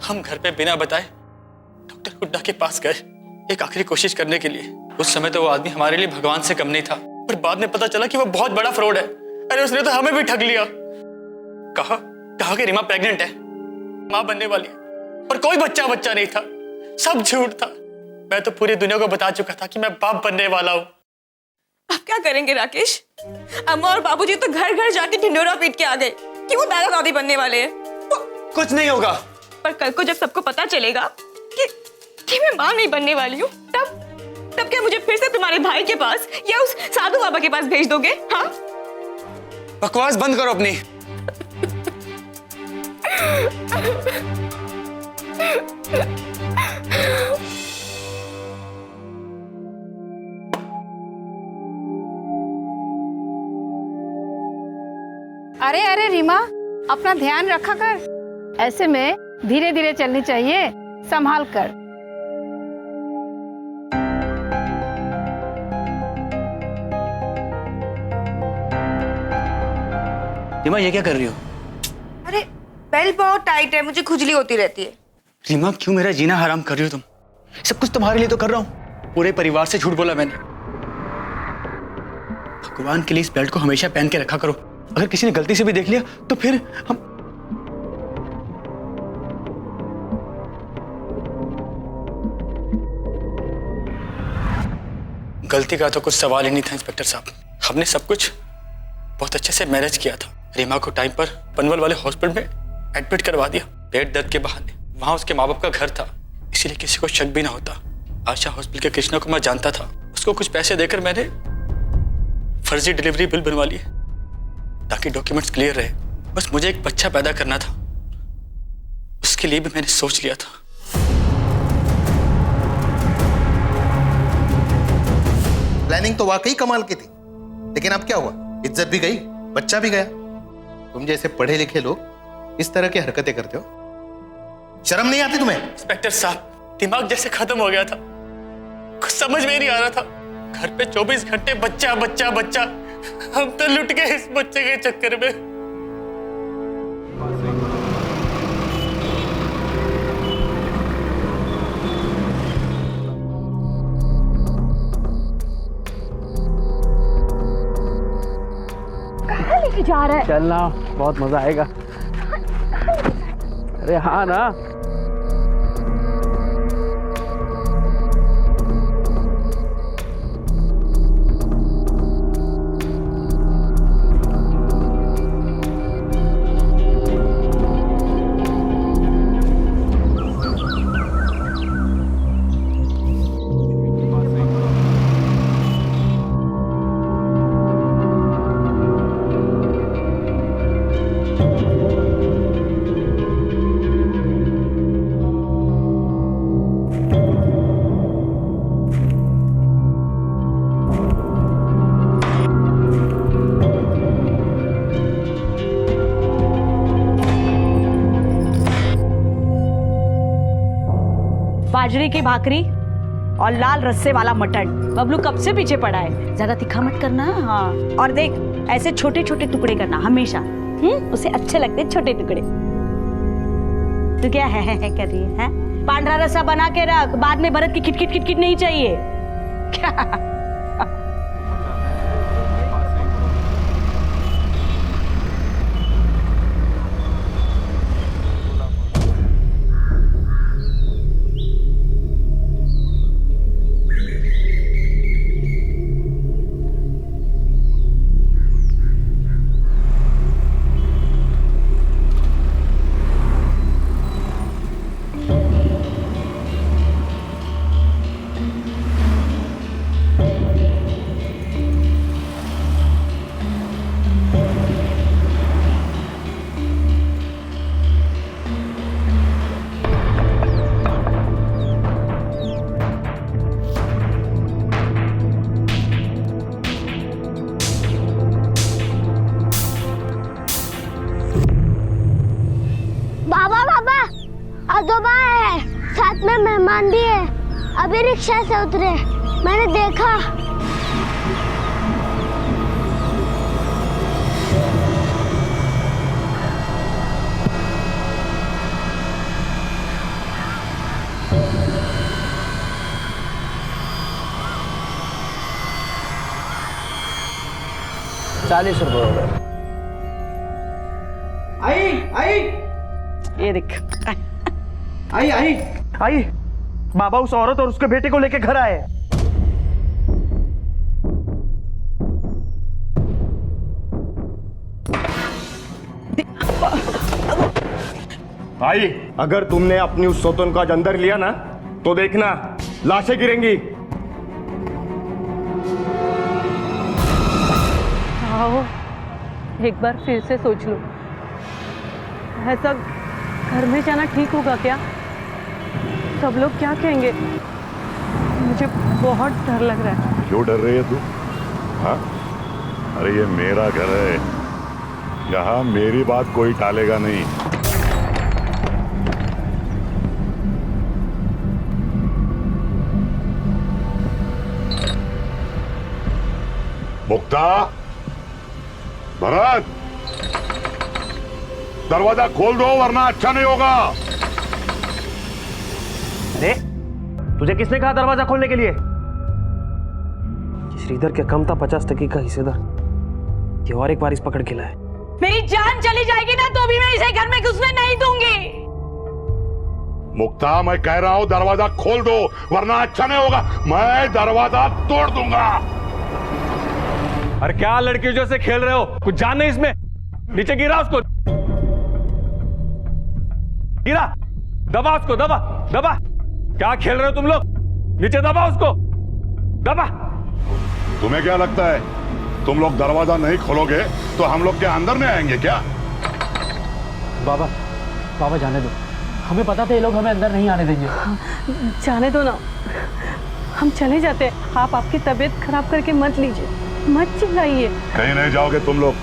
J: हम घर पे बिना बताए डॉक्टर हुड्डा के पास गए एक आखिरी कोशिश करने के लिए. उस समय तो वो आदमी हमारे लिए भगवान से कम नहीं था, पर बाद में पता चला कि वो बहुत बड़ा फ्रॉड है. अरे उसने तो हमें भी ठग लिया. कहा कि रीमा प्रेग्नेंट है, मां बनने वाली है, और कोई बच्चा नहीं था. सब झूठ था. मैं तो पूरी दुनिया को बता चुका था कि मैं बाप बनने वाला हूं.
A: अब क्या करेंगे राकेश? अम्मा और बाबूजी तो घर घर जाके ढिंडोरा पीट के आ गए कि वो दादा दादी बनने वाले हैं.
J: कुछ नहीं होगा.
A: पर कल को जब सबको पता चलेगा कि मैं मां नहीं बनने वाली हूँ, तब क्या मुझे फिर से तुम्हारे भाई के पास या उस साधु बाबा के पास भेज दोगे? हाँ,
J: बकवास बंद करो अपनी.
S: अरे रीमा, अपना ध्यान रखा कर. ऐसे में धीरे धीरे चलनी चाहिए, संभाल कर.
J: रीमा ये क्या कर रही हो?
D: अरे बेल्ट बहुत टाइट है, मुझे खुजली होती रहती है.
J: रीमा क्यों मेरा जीना हराम कर रही हो तुम? सब कुछ तुम्हारे लिए तो कर रहा हूं. पूरे परिवार से झूठ बोला मैंने. भगवान के लिए इस बेल्ट को हमेशा पहन के रखा करो. अगर किसी ने गलती से भी देख लिया तो फिर हम. गलती का तो कुछ सवाल ही नहीं था इंस्पेक्टर साहब. हमने सब कुछ बहुत अच्छे से मैनेज किया था. रीमा को टाइम पर पनवल वाले हॉस्पिटल में एडमिट करवा दिया पेट दर्द के बहाने. वहां उसके माँ बाप का घर था, इसीलिए किसी को शक भी ना होता. आशा हॉस्पिटल के कृष्णा को मैं जानता था. उसको कुछ पैसे देकर मैंने फर्जी डिलीवरी बिल बनवा लिए ताकि डॉक्यूमेंट्स क्लियर रहे. बस मुझे एक बच्चा पैदा करना था. उसके लिए भी मैंने सोच लिया था।
C: प्लानिंग तो वाकई कमाल की थी, लेकिन अब क्या हुआ? इज्जत भी गई, बच्चा भी गया। तुम जैसे पढ़े लिखे लोग इस तरह की हरकतें करते हो, शर्म नहीं आती तुम्हें?
J: इंस्पेक्टर साहब, दिमाग जैसे खत्म हो गया था, कुछ समझ में नहीं आ रहा था। घर पे 24 घंटे बच्चा बच्चा बच्चा, हम तो लुट गए इस बच्चे के चक्कर में।
T: कहाँ लेके जा रहा है?
U: चलना, बहुत मजा आएगा। अरे हाँ ना।
T: बाजरे की भाकरी और लाल रस्से वाला मटन। बबलू कब से पीछे पड़ा है, ज्यादा तीखा मत करना। हाँ, और देख ऐसे छोटे छोटे टुकड़े करना हमेशा। उसे अच्छे लगते छोटे टुकड़े। तू क्या है कर रही है? पांडरा रसा बना के रख, बाद में भरत की खिटखिट खिटखिट नहीं चाहिए। क्या?
V: आजोबा है, साथ में मेहमान भी है, अभी रिक्शा से उतरे, मैंने देखा।
U: ₹40 हो गए। आई
T: ये देख।
U: आई बाबा उस औरत और उसके बेटे को लेके घर आए।
W: आई, अगर तुमने अपनी उस सौतन को आज अंदर लिया ना तो देखना लाशें गिरेंगी।
T: आओ एक बार फिर से सोच लो, ऐसा घर में जाना ठीक होगा क्या? सब लोग क्या कहेंगे? मुझे बहुत डर लग रहा है।
X: क्यों डर रही है तू? हाँ? अरे ये मेरा घर है, यहाँ मेरी बात कोई टालेगा नहीं। मुक्ता, भरत, दरवाजा खोल दो वरना अच्छा नहीं होगा।
U: अरे तुझे किसने कहा दरवाजा खोलने के लिए? श्रीधर के कम था 50% का हिस्सेदार, ये और एक बार इस पकड़ के लाए।
T: मेरी जान चली जाएगी ना तो भी मैं इसे घर में घुसने नहीं दूंगी।
X: मुक्ता, मैं कह रहा हूं दरवाजा खोल दो वरना अच्छा नहीं होगा, मैं दरवाजा तोड़ दूंगा।
U: अरे क्या लड़कियों जैसे खेल रहे हो? कुछ जान नहीं इसमें? नीचे गिरा उसको, गिरा, दबा उसको, दबा दबा। क्या खेल रहे हो तुम लोग? नीचे दबा उसको, दबा।
X: तुम्हें क्या लगता है तुम लोग दरवाजा नहीं खोलोगे तो हम लोग के अंदर नहीं आएंगे क्या?
U: बाबा, बाबा जाने दो,
G: हमें पता था ये लोग हमें अंदर नहीं आने देंगे।
H: जाने दो ना, हम चले जाते हैं। आप आपकी तबीयत खराब करके मत लीजिए, मत चिल्लाइए।
X: कहीं नहीं जाओगे तुम लोग,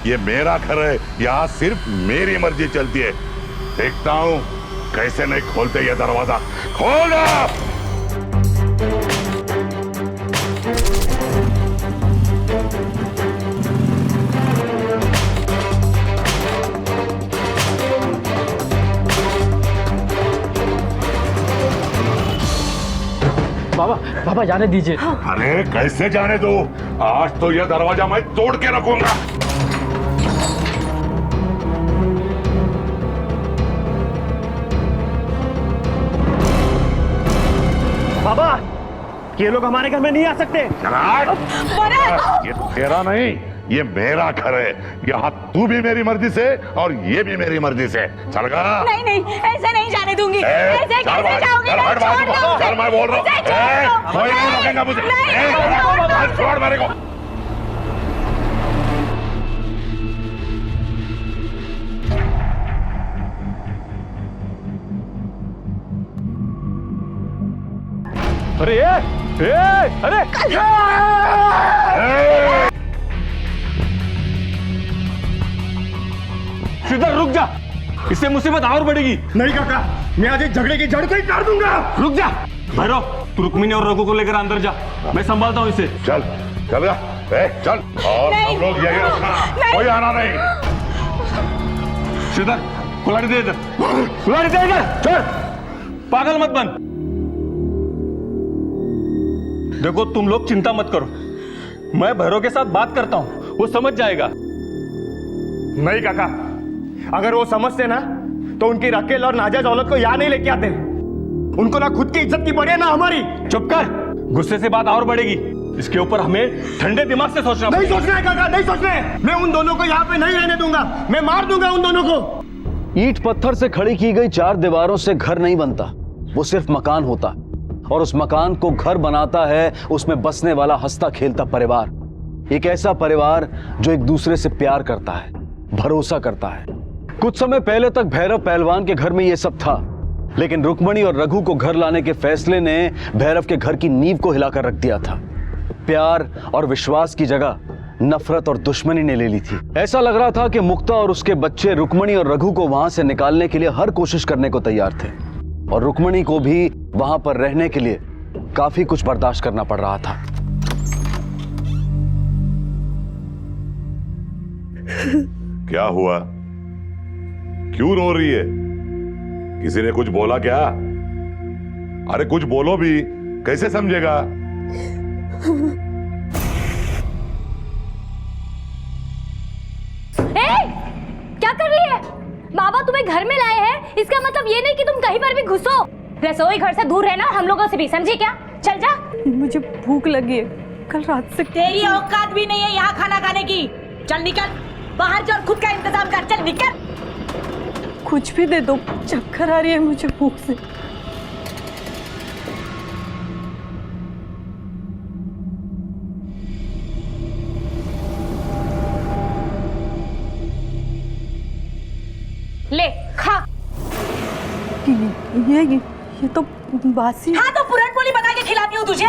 X: ये मेरा घर है, यहाँ सिर्फ मेरी मर्जी चलती है। देखता हूँ कैसे नहीं खोलते ये दरवाजा। खोलो!
G: बाबा बाबा जाने दीजिए।
X: अरे कैसे जाने दो, आज तो ये दरवाजा मैं तोड़ के रखूंगा।
W: बाबा ये लोग हमारे घर में नहीं आ सकते।
X: ये तेरा नहीं, ये मेरा घर है। यहाँ तू भी मेरी मर्जी से और ये भी मेरी मर्जी से। चल गा।
T: नहीं नहीं, ऐसे नहीं जाने दूंगी। ऐसे कैसे जाओगे?
X: चल मैं बोल रहा हूँ, कोई नहीं रोकेगा मुझे। छोड़ मेरे को।
U: अरे अरे श्रीधर रुक जा, इससे मुसीबत और बढ़ेगी।
W: नहीं काका, मैं आज इस झगड़े की जड़ को ही काट दूंगा।
U: रुक जा भैरव, तू रुक्मिणी और रघु को लेकर अंदर जा, मैं संभालता हूँ इसे।
X: चल चल चल, और सब लोग यही रखना, कोई आना नहीं।
U: श्रीधर कुल्हाड़ी दे इधर, कुल्हाड़ी दे इधर। चल पागल मत बन। देखो तुम लोग चिंता मत करो, मैं भैरव के साथ बात करता हूँ, वो समझ जाएगा।
W: नहीं काका, अगर वो समझते ना तो उनकी रकेल और नाजायज औलत को यहाँ नहीं लेके आते। उनको ना खुद की इज्जत की पड़ी है ना हमारी।
U: चुप कर, गुस्से से बात और बढ़ेगी। इसके ऊपर हमें ठंडे दिमाग से सोचना
W: नहीं सोचना है काका, नहीं सोचना है। मैं उन दोनों को यहाँ पे नहीं रहने दूंगा, मैं मार दूंगा उन दोनों को।
B: ईंट पत्थर से खड़ी की गई 4 दीवारों से घर नहीं बनता, वो सिर्फ मकान होता, और उस मकान को घर बनाता है उसमें बसने वाला हंसता खेलता परिवार। एक ऐसा परिवार जो एक दूसरे से प्यार करता है, भरोसा करता है। कुछ समय पहले तक भैरव पहलवान के घर में यह सब था, लेकिन रुक्मणी और रघु को घर लाने के फैसले ने भैरव के घर की नींव को हिलाकर रख दिया था। प्यार और विश्वास की जगह नफरत और दुश्मनी ने ले ली थी। ऐसा लग रहा था कि मुक्ता और उसके बच्चे रुक्मणी और रघु को वहां से निकालने के लिए हर कोशिश करने को तैयार थे, और रुक्मणी को भी वहां पर रहने के लिए काफी कुछ बर्दाश्त करना पड़ रहा था।
X: क्या हुआ, क्यों रो रही है? किसी ने कुछ बोला क्या? अरे कुछ बोलो भी, कैसे समझेगा?
L: क्या कर रही है? बाबा तुम्हें घर में लाए हैं, इसका मतलब ये नहीं कि तुम कहीं पर भी घुसो। रसोई घर से दूर रहना, हम लोगों से भी, समझी क्या? चल जा।
H: मुझे भूख लगी है, कल रात से।
T: तेरी औकात भी नहीं है यहाँ खाना खाने की। चल निकल बाहर जा और खुद का इंतजाम कर। चल निकल।
H: कुछ भी दे दो, चक्कर आ रही है मुझे भूख से।
L: ले खा।
H: ये तो बासी।
T: हाँ तो पुरान पोली बना के खिलाती हूँ तुझे।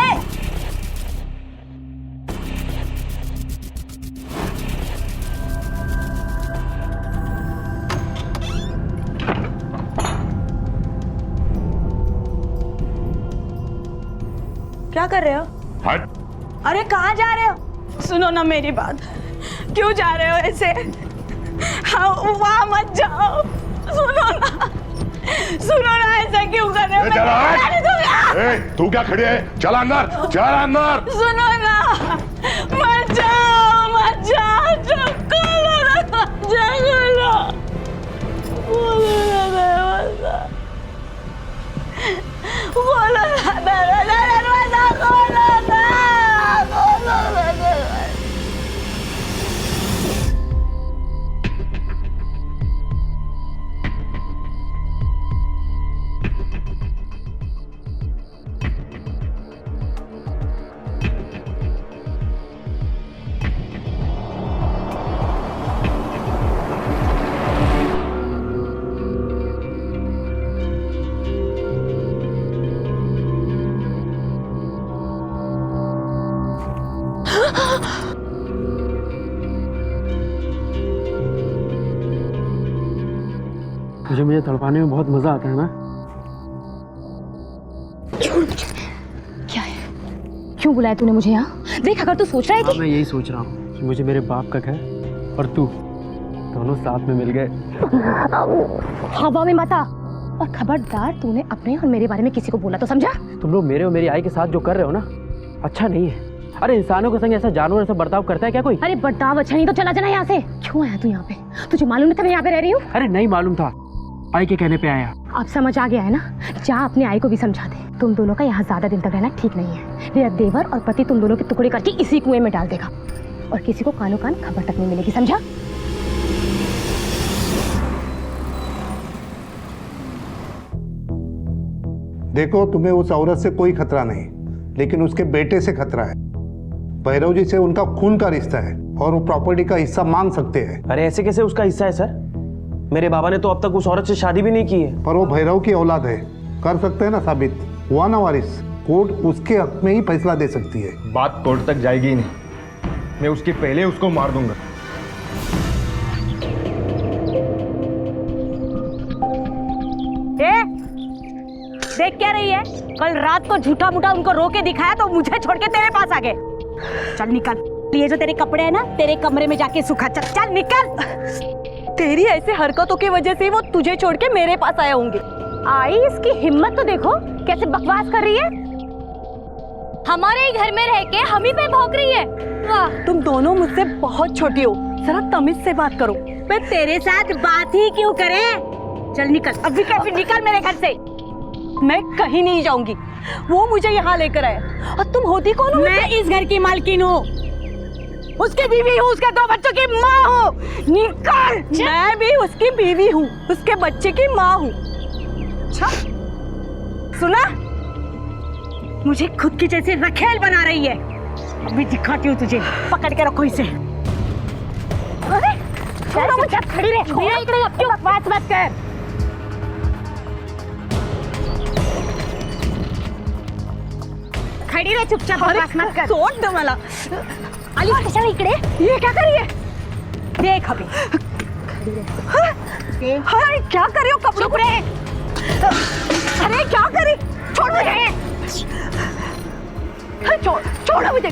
T: क्या कर रहे हो?
X: हट।
T: अरे कहाँ जा रहे हो?
H: सुनो ना मेरी बात, क्यों जा रहे हो ऐसे? हाँ वहाँ मत जाओ। सुनो ना ऐसा क्यों कर रहे हो?
X: तू क्या खड़ी है? चल अंदर, चल अंदर।
H: सुनो ना, मत जाओ, मत जाओ। बोलो ना दरवाजा खोलो ना।
G: मुझे तड़पाने में बहुत मजा आता है ना।
L: क्या है? क्यों बुलाया तूने मुझे यहाँ? देख अगर तू सोच रहा है कि
G: मैं यही सोच रहा हूँ कि मुझे मेरे बाप का घर और तू दोनों साथ में मिल गए।
L: हवा में मत आ, और खबरदार तूने अपने और मेरे बारे में किसी को बोला तो समझा?
G: तुम लोग मेरे और मेरी आई के साथ जो कर रहे हो ना, अच्छा नहीं है। अरे इंसानों के संग ऐसा जानवर ऐसा बर्ताव करता है क्या कोई?
L: अरे बर्ताव अच्छा नहीं तो चला जाना यहाँ से। क्यों आया तू यहाँ पे? तुझे मालूम नहीं था मैं यहाँ पे रह रही हूँ?
G: अरे नहीं मालूम था, आई के कहने पे आया।
L: अब समझ आ गया है ना? जा अपने आई को भी समझा दे, तुम दोनों का यहाँ ज्यादा दिन तक रहना ठीक नहीं है। मेरा देवर और पति तुम दोनों के टुकड़े करके इसी कुएं में डाल देगा और किसी को कानो कान खबर तक नहीं मिलेगी, समझा?
I: देखो, तुम्हें उस औरत से कोई खतरा नहीं, लेकिन उसके बेटे से खतरा है। भैरव जी से उनका खून का रिश्ता है और वो प्रॉपर्टी का हिस्सा मांग सकते हैं।
M: अरे ऐसे कैसे उसका हिस्सा है सर? मेरे बाबा ने तो अब तक उस औरत से शादी भी नहीं की है।
I: पर वो भैरव की औलाद है, कर सकते हैं ना साबित। हुआ ना वारिस, कोर्ट उसके हक में ही फैसला दे सकती है।
W: बात कोर्ट तक जाएगी ही नहीं, मैं उसके पहले उसको मार दूंगा।
T: देख क्या रही है? कल रात को झूठा मूठा उनको रो के दिखाया तो मुझे छोड़ के तेरे पास आ गए। चल निकल, ये जो तेरे कपड़े हैं ना, तेरे कमरे में जाके सुखा। चल चल निकल। तेरी ऐसे हरकतों की वजह से वो तुझे छोड़ के मेरे पास आए होंगे।
L: आई इसकी हिम्मत तो देखो, कैसे बकवास कर रही है। हमारे ही घर में रह के हम ही पे भौंक रही है। वाह,
T: तुम दोनों मुझसे बहुत छोटी हो, जरा तमीज से बात करो। मैं तेरे साथ बात ही क्यों करें? चल निकल, अभी कैसे निकल मेरे घर से। मैं कहीं नहीं जाऊंगी, वो मुझे यहाँ लेकर आया। और तुम होती कौन हो? मैं इस घर की मालकिन हूँ, उसकी बीवी हूँ, उसके 2 बच्चों की माँ हूँ। निकल। मैं भी उसकी बीवी हूँ, उसके बच्चे की माँ हूँ। अच्छा सुना, मुझे खुद की जैसे रखेल बना रही है। अभी दिखाती हूँ तुझे, पकड़ के रखो इसे। अरे छोड़ो मुझे, खड़ी रह। इकडे अब क्यों बकवास मत कर। खड़ी रह चुपचाप, बकवास मत कर। सोड दो मला।
L: आली कशाला इकडे?
T: ये क्या करी है? देख अभी। अरे क्या कर रही हो? कपड़ों पे। अरे क्या करी? छोड़ मुझे। छोड़ छोड़ो मुझे।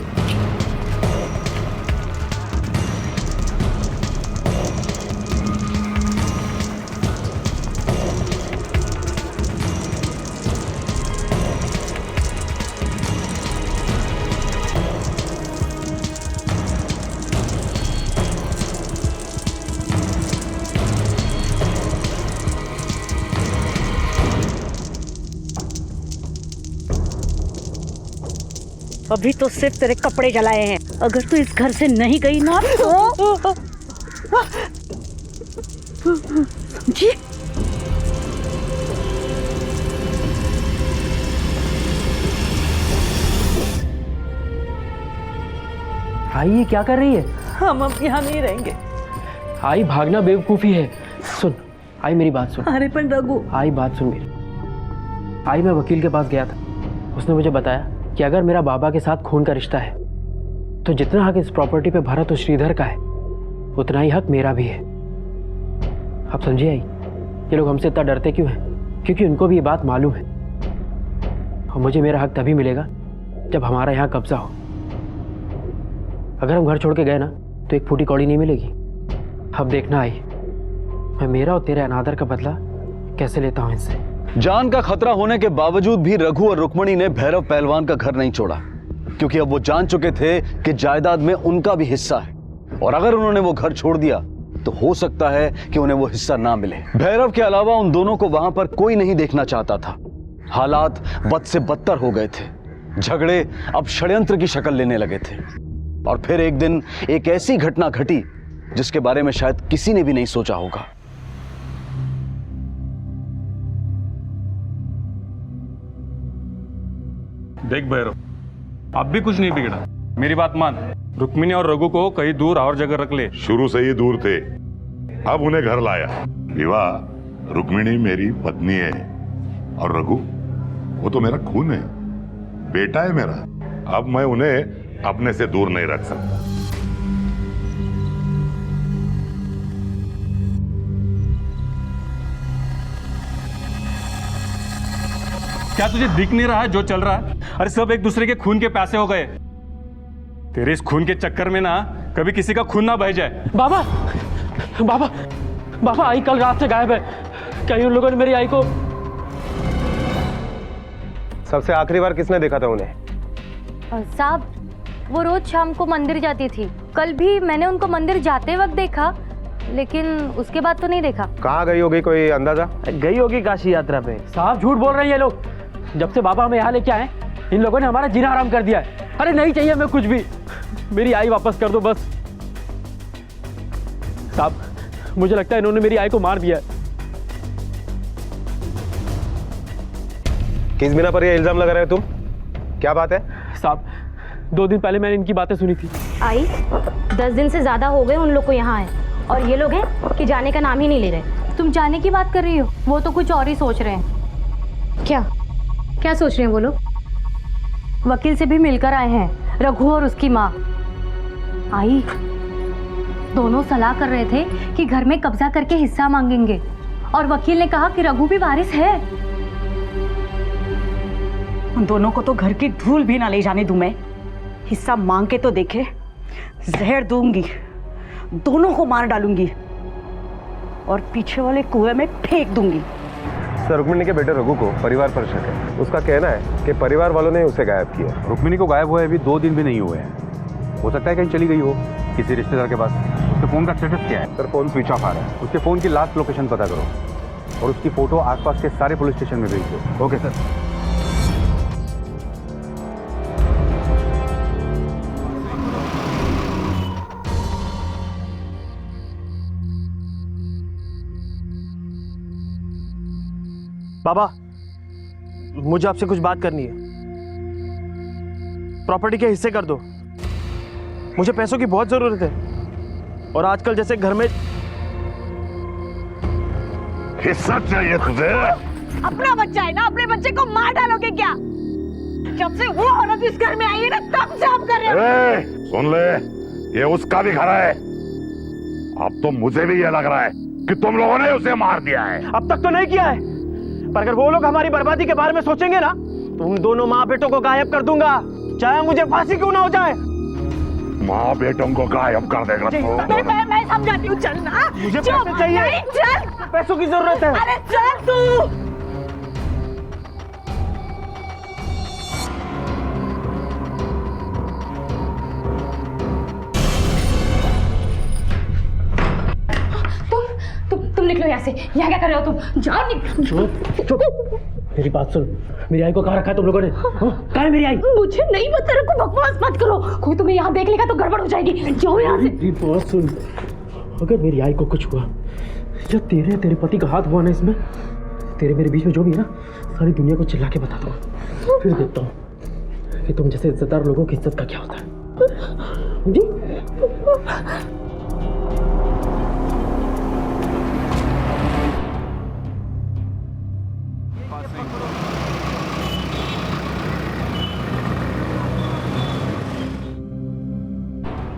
T: अभी तो सिर्फ तेरे कपड़े जलाए हैं, अगर तू इस घर से नहीं गई ना तो समझी?
G: आई ये क्या कर रही है?
T: हम अब यहाँ नहीं रहेंगे।
G: आई भागना बेवकूफी है। सुन आई, मेरी बात सुन।
T: अरे पर रघु।
G: आई बात सुन मेरी। आई मैं वकील के पास गया था, उसने मुझे बताया कि अगर मेरा बाबा के साथ खून का रिश्ता है तो जितना हक इस प्रॉपर्टी पे भरत और श्रीधर का है उतना ही हक मेरा भी है। आप समझिए आई, ये लोग हमसे इतना डरते क्यों हैं? क्योंकि उनको भी ये बात मालूम है और मुझे मेरा हक तभी मिलेगा जब हमारा यहाँ कब्जा हो। अगर हम घर छोड़ के गए ना तो एक फूटी कौड़ी नहीं मिलेगी। अब देखना आई, मैं मेरा और तेरे अनादर का बदला कैसे लेता हूँ इनसे।
B: जान का खतरा होने के बावजूद भी रघु और रुक्मणी ने भैरव पहलवान का घर नहीं छोड़ा, क्योंकि अब वो जान चुके थे कि जायदाद में उनका भी हिस्सा है और अगर उन्होंने वो घर छोड़ दिया तो हो सकता है कि उन्हें वो हिस्सा ना मिले। भैरव के अलावा उन दोनों को वहां पर कोई नहीं देखना चाहता था। हालात बद से बदतर हो गए थे, झगड़े अब षड्यंत्र की शक्ल लेने लगे थे और फिर एक दिन एक ऐसी घटना घटी जिसके बारे में शायद किसी ने भी नहीं सोचा होगा।
U: देख भैरव, अब भी कुछ नहीं बिगड़ा, मेरी बात मान। रुक्मिणी और रघु को कहीं दूर और जगह रख ले।
X: शुरू से ही दूर थे, अब उन्हें घर लाया। विवाह, रुक्मिणी मेरी पत्नी है और रघु वो तो मेरा खून है, बेटा है मेरा। अब मैं उन्हें अपने से दूर नहीं रख सकता।
U: क्या तुझे दिख नहीं रहा है जो चल रहा है? अरे सब एक दूसरे के खून के प्यासे हो गए। तेरे इस खून के चक्कर में ना कभी किसी का खून ना बह जाए।
G: बाबा बाबा बाबा, आई कल रात से गायब है। कहीं उन लोगों ने मेरी आई को।
N: सबसे आखिरी बार किसने देखा था उन्हें?
L: साहब, वो रोज शाम को मंदिर जाती थी। कल भी मैंने उनको मंदिर जाते वक्त देखा, लेकिन उसके बाद तो नहीं देखा।
N: कहाँ गई होगी, कोई अंदाजा?
G: गई होगी काशी यात्रा पे। साहब झूठ बोल रहे हैं ये लोग। जब से बाबा हमें यहाँ लेके आए, इन लोगों ने हमारा जीना हराम कर दिया है। अरे नहीं चाहिए हमें कुछ भी, मेरी आई वापस कर दो बस। साहब मुझे लगता है इन्होंने मेरी आई को मार दिया है।
N: किस बिना पर ये इल्जाम लगा रहे हो तुम? क्या बात है?
G: साहब 2 दिन पहले मैंने इनकी बातें सुनी थी।
L: आई 10 दिन से ज्यादा हो गए उन लोग को यहाँ आए, और ये लोग हैं कि जाने का नाम ही नहीं ले रहे। तुम जाने की बात कर रही हो, वो तो कुछ और ही सोच रहे हैं। क्या क्या सोच रहे हैं वो लोग? वकील से भी मिलकर आए हैं, रघु और उसकी माँ। आई दोनों सलाह कर रहे थे कि घर में कब्जा करके हिस्सा मांगेंगे, और वकील ने कहा कि रघु भी वारिस है।
T: उन दोनों को तो घर की धूल भी ना ले जाने दूं मैं। हिस्सा मांग के तो देखे, जहर दूंगी, दोनों को मार डालूंगी और पीछे वाले कुएं में फेंक दूंगी।
N: सर, रुक्मिणी के बेटे रघु को परिवार पर शक है। उसका कहना है कि परिवार वालों ने उसे गायब किया।
O: रुक्मिणी को गायब हुए अभी 2 दिन भी नहीं हुए हैं। हो सकता है कहीं चली गई हो किसी रिश्तेदार के पास। उसके फोन का स्टेटस क्या है?
N: सर, फोन स्विच ऑफ आ रहा है।
O: उसके फोन की लास्ट लोकेशन पता करो और उसकी फोटो आसपास के सारे पुलिस स्टेशन में भेज दो। Okay sir.
M: बाबा, मुझे आपसे कुछ बात करनी है। प्रॉपर्टी के हिस्से कर दो, मुझे पैसों की बहुत जरूरत है, और आजकल जैसे घर में।
X: हिस्सा चाहिए तुझे?
T: अपना बच्चा है ना, अपने बच्चे को मार डालोगे क्या? जब से वो औरत इस घर में आई है ना, तब से आप कर रहे हो।
X: सुन ले, ये उसका भी घर है। अब तो मुझे भी ये लग रहा है कि तुम लोगों ने उसे मार दिया है।
M: अब तक तो नहीं किया है, पर अगर वो लोग हमारी बर्बादी के बारे में सोचेंगे ना, तो उन दोनों माँ बेटों को गायब कर दूंगा, चाहे मुझे फांसी क्यों ना हो जाए।
X: माँ बेटों को गायब कर देगा तो?
T: मैं समझाती हूँ, चल ना।
M: मुझे पैसे चाहिए।
T: नहीं, चल।
M: पैसों की जरूरत है।
T: अरे चल तू।
L: तुम निकलो यहाँ से। यहाँ क्या कर रहे हो तुम? जाओ, निकलो।
G: चुप। मेरी बात सुन, मेरी आई को कहाँ रखा है तुम लोगों ने? कहाँ है मेरी आई?
L: मुझे नहीं पता, रखो, बकवास मत करो। कोई तुम्हें यहाँ देख लेगा तो गड़बड़ हो जाएगी। जाओ यहाँ से।
G: मेरी बात सुन, अगर मेरी आई को कुछ हुआ या तेरे पति का हाथ हुआ ना इसमें, तेरे मेरे बीच में जो भी है ना, सारी दुनिया को चिल्ला के बता दूंगा। फिर देखता हूँ कि तुम जैसे इज्जतदार लोगों की इज्जत का क्या होता है। जी?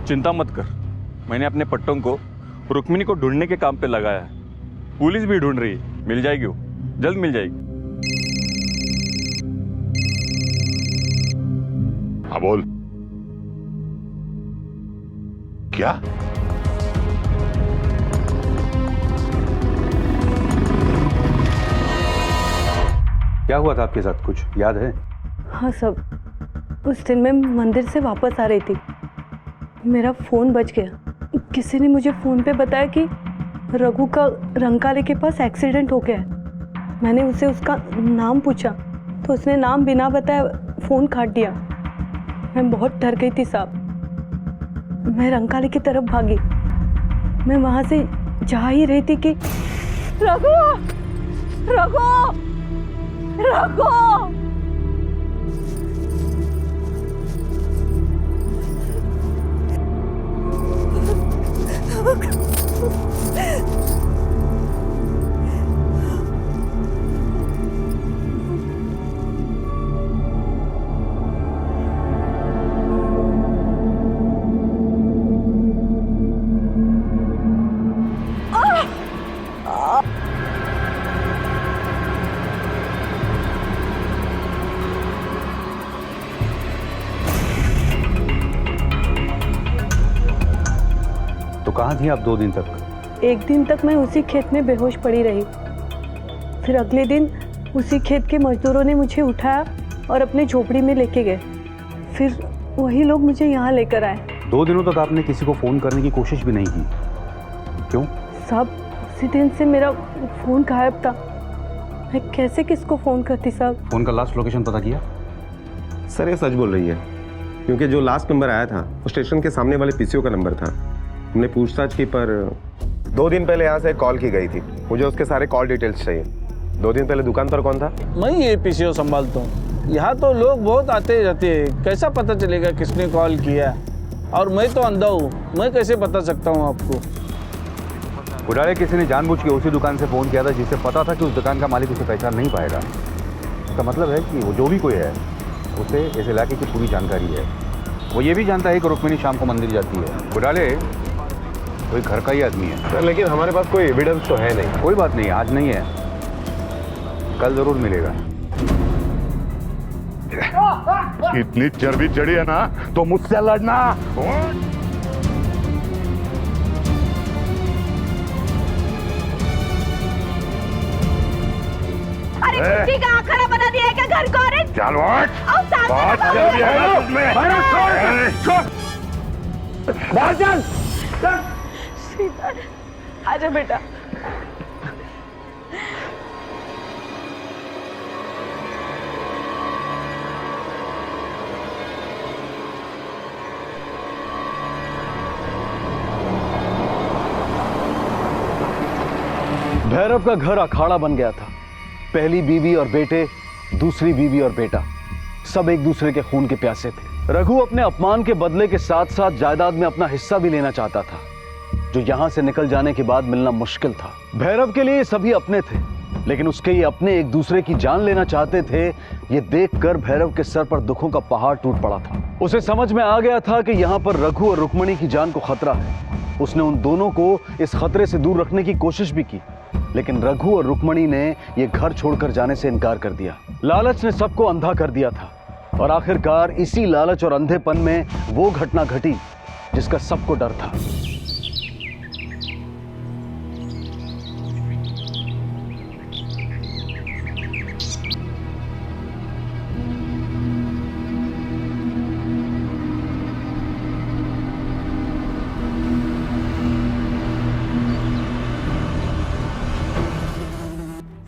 U: चिंता मत कर, मैंने अपने पट्टों को रुक्मिणी को ढूंढने के काम पे लगाया है। पुलिस भी ढूंढ रही है, मिल जाएगी वो, जल्द मिल जाएगी।
X: हाँ बोल। क्या?
O: क्या हुआ था आपके साथ, कुछ याद है?
H: हाँ सब, उस दिन मैं मंदिर से वापस आ रही थी, मेरा फ़ोन बज गया। किसी ने मुझे फ़ोन पे बताया कि रघु का रंकाले के पास एक्सीडेंट हो गया है। मैंने उससे उसका नाम पूछा तो उसने नाम बिना बताए फ़ोन काट दिया। मैं बहुत डर गई थी साहब। मैं रंकाले की तरफ भागी। मैं वहाँ से जा ही रही थी कि
T: रघु, रघु, रघु।
O: थी आप 2 दिन तक?
H: 1 दिन तक मैं उसी खेत में बेहोश पड़ी रही। फिर अगले दिन उसी खेत के मजदूरों ने मुझे उठाया और अपने झोपड़ी में लेके गए। फिर वही लोग मुझे यहाँ लेकर आए।
O: 2 दिनों तक आपने किसी को फ़ोन करने की कोशिश भी नहीं की, क्यों?
H: साहब, उसी दिन से मेरा फ़ोन गायब था। मैं कैसे किसको फ़ोन करती साहब?
O: फ़ोन का लास्ट लोकेशन पता किया?
N: सर ये सच बोल रही है, क्योंकि जो लास्ट नंबर आया था वो स्टेशन के सामने वाले पीसीओ का नंबर था। हमने पूछताछ की पर 2 दिन पहले यहाँ से कॉल की गई थी। मुझे उसके सारे कॉल डिटेल्स चाहिए। 2 दिन पहले दुकान पर कौन था?
F: मैं ये पीसीओ संभालता हूँ। यहाँ तो लोग बहुत आते जाते हैं, कैसा पता चलेगा किसने कॉल किया? और मैं तो अंधा हूँ, मैं कैसे बता सकता हूँ आपको?
O: बुढ़ाड़े किसी ने जानबूझ के उसी दुकान से फ़ोन किया था जिससे पता था कि उस दुकान का मालिक उसे पहचान नहीं पाएगा। इसका मतलब है कि वो जो भी कोई है उसे इस इलाके की पूरी जानकारी है। वो ये भी जानता है कि रुक्मिणी शाम को मंदिर जाती है। बुढ़ाड़े कोई घर का ही आदमी है।
N: सर लेकिन हमारे पास कोई एविडेंस तो है नहीं।
O: कोई बात नहीं, आज नहीं है, कल जरूर मिलेगा।
X: इतनी चर्बी चढ़ी है ना तो मुझसे लड़ना।
T: अरे कुत्ती का आखड़ा बना दिया है क्या घर को? अरे
X: चल उठ, बहुत चर्बी है ना तुझमें।
T: बाहर चल। आजा बेटा।
B: भैरव का घर अखाड़ा बन गया था। पहली बीवी और बेटे, दूसरी बीवी और बेटा, सब एक दूसरे के खून के प्यासे थे। रघु अपने अपमान के बदले के साथ साथ जायदाद में अपना हिस्सा भी लेना चाहता था, जो यहां से निकल जाने के बाद मिलना मुश्किल था। भैरव के लिए सभी अपने थे, लेकिन उसके ये अपने एक दूसरे की जान लेना चाहते थे। ये देखकर भैरव के सर पर दुखों का पहाड़ टूट पड़ा था। उसे समझ में आ गया था कि यहाँ पर रघु और रुक्मिणी की जान को खतरा है। उसने उन दोनों को इस खतरे से दूर रखने की कोशिश भी की, लेकिन रघु और रुक्मिणी ने ये घर छोड़कर जाने से इनकार कर दिया। लालच ने सबको अंधा कर दिया था और आखिरकार इसी लालच और अंधेपन में वो घटना घटी जिसका सबको डर था।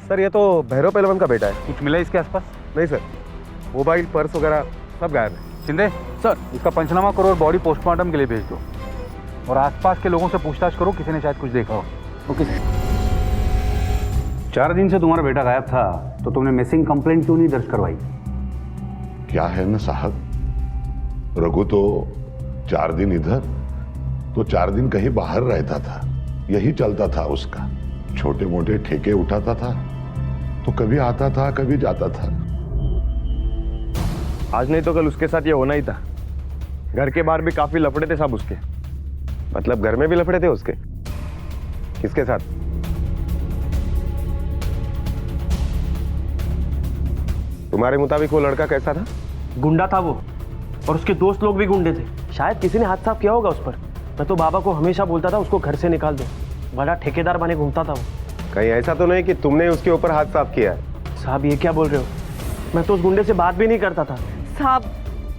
N: सर ये तो भैरव पहलवान का बेटा है।
O: कुछ मिला इसके आसपास?
N: नहीं सर, मोबाइल पर्स वगैरह सब गायब है।
O: शिंदे सर, इसका पंचनामा करो और बॉडी पोस्टमार्टम के लिए भेज दो। और आसपास के लोगों से पूछताछ करो, किसी ने शायद कुछ देखा हो। ओके। 4 दिन से तुम्हारा बेटा गायब था, तो तुमने मिसिंग कंप्लेंट क्यों नहीं दर्ज करवाई?
X: क्या है ना साहब, रघु तो 4 दिन इधर तो 4 दिन कहीं बाहर रहता था। यही चलता था उसका। छोटे मोटे ठेके उठाता था, तो कभी आता था कभी जाता था।
W: आज नहीं तो कल उसके साथ ये होना ही था। घर के बाहर भी काफी लफड़े थे साहब उसके।
N: मतलब घर में भी लफड़े थे उसके? किसके साथ? तुम्हारे मुताबिक वो लड़का कैसा था?
G: गुंडा था वो, और उसके दोस्त लोग भी गुंडे थे। शायद किसी ने हाथ साफ किया होगा उस पर। मैं तो बाबा को हमेशा बोलता था उसको घर से निकाल दो। बड़ा ठेकेदार बने घूमता था वो।
N: कहीं ऐसा तो नहीं कि तुमने उसके ऊपर हाथ साफ किया है?
G: साहब ये क्या बोल रहे हो? मैं तो उस गुंडे से बात भी नहीं करता था।
H: साहब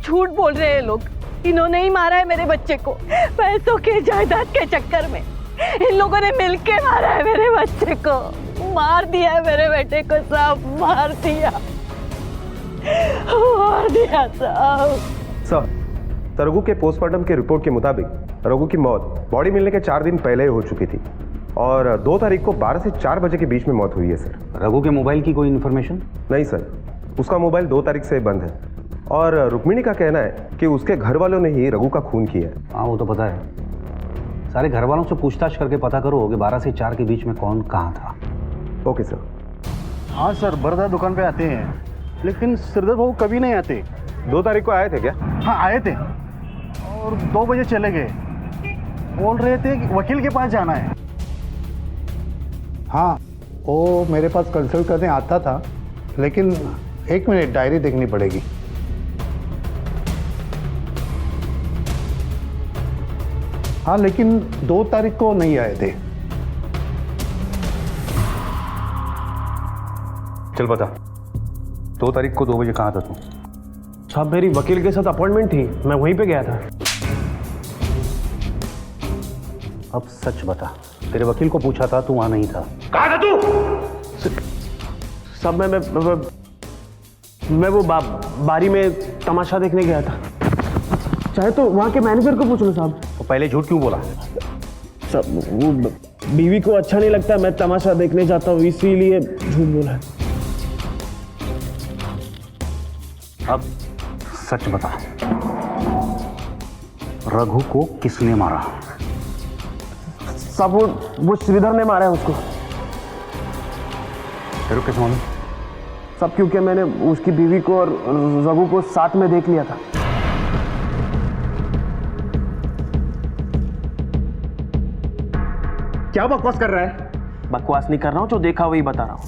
H: झूठ बोल रहे हैं लोग। इन्होंने ही मारा है मेरे बच्चे को, पैसों के जायदाद के चक्कर में। इन लोगों ने मिलके मारा है मेरे बच्चे को। मार दिया है मेरे बेटे को साहब, मार दिया साहब।
N: सर, रघु के पोस्टमार्टम के रिपोर्ट के मुताबिक रघु की मौत बॉडी मिलने के 4 दिन पहले ही हो चुकी थी और 2 तारीख को 12 से 4 बजे के बीच में मौत हुई है सर।
O: रघु के मोबाइल की कोई इन्फॉर्मेशन?
N: नहीं सर, उसका मोबाइल 2 तारीख से बंद है और रुक्मिणी का कहना है कि उसके घर वालों ने ही रघु का खून किया है।
O: हाँ वो तो पता है। सारे घर वालों से पूछताछ करके पता करो कि 12 से 4 के बीच में कौन कहाँ था।
N: Okay sir.
M: हाँ सर, बरदा दुकान पे आते हैं, लेकिन सिरदर बाबू कभी नहीं आते।
N: 2 तारीख को आए थे क्या?
M: हाँ आए थे और 2 बजे चले गए। बोल रहे थे कि वकील के पास जाना है।
I: हाँ, वो मेरे पास कंसल्ट करने आता था, लेकिन 1 मिनट, डायरी देखनी पड़ेगी। हाँ, लेकिन 2 तारीख को नहीं आए थे।
O: चल बता, 2 तारीख को 2 बजे कहाँ था तू?
G: साहब मेरी वकील के साथ अपॉइंटमेंट थी, मैं वहीं पे गया था।
O: अब सच बता, तेरे वकील को पूछा था, तू वहां नहीं था।
G: कहाँ था तू? साहब मैं वो बारी में तमाशा देखने गया था। चाहे तो वहाँ के मैनेजर को पूछ लो साहब।
O: तो पहले झूठ क्यों बोला?
G: साहब वो बीवी को अच्छा नहीं लगता मैं तमाशा देखने जाता हूँ, इसीलिए झूठ बोला।
O: अब सच बता, रघु को किसने मारा?
G: साहब वो श्रीधर ने मारा है उसको।
O: तेरे कैसे मालूम?
G: सब क्योंकि मैंने उसकी बीवी को और रघु को साथ में देख लिया था।
W: क्या बकवास कर रहा है?
G: बकवास नहीं कर रहा हूँ, जो देखा वही बता रहा हूँ।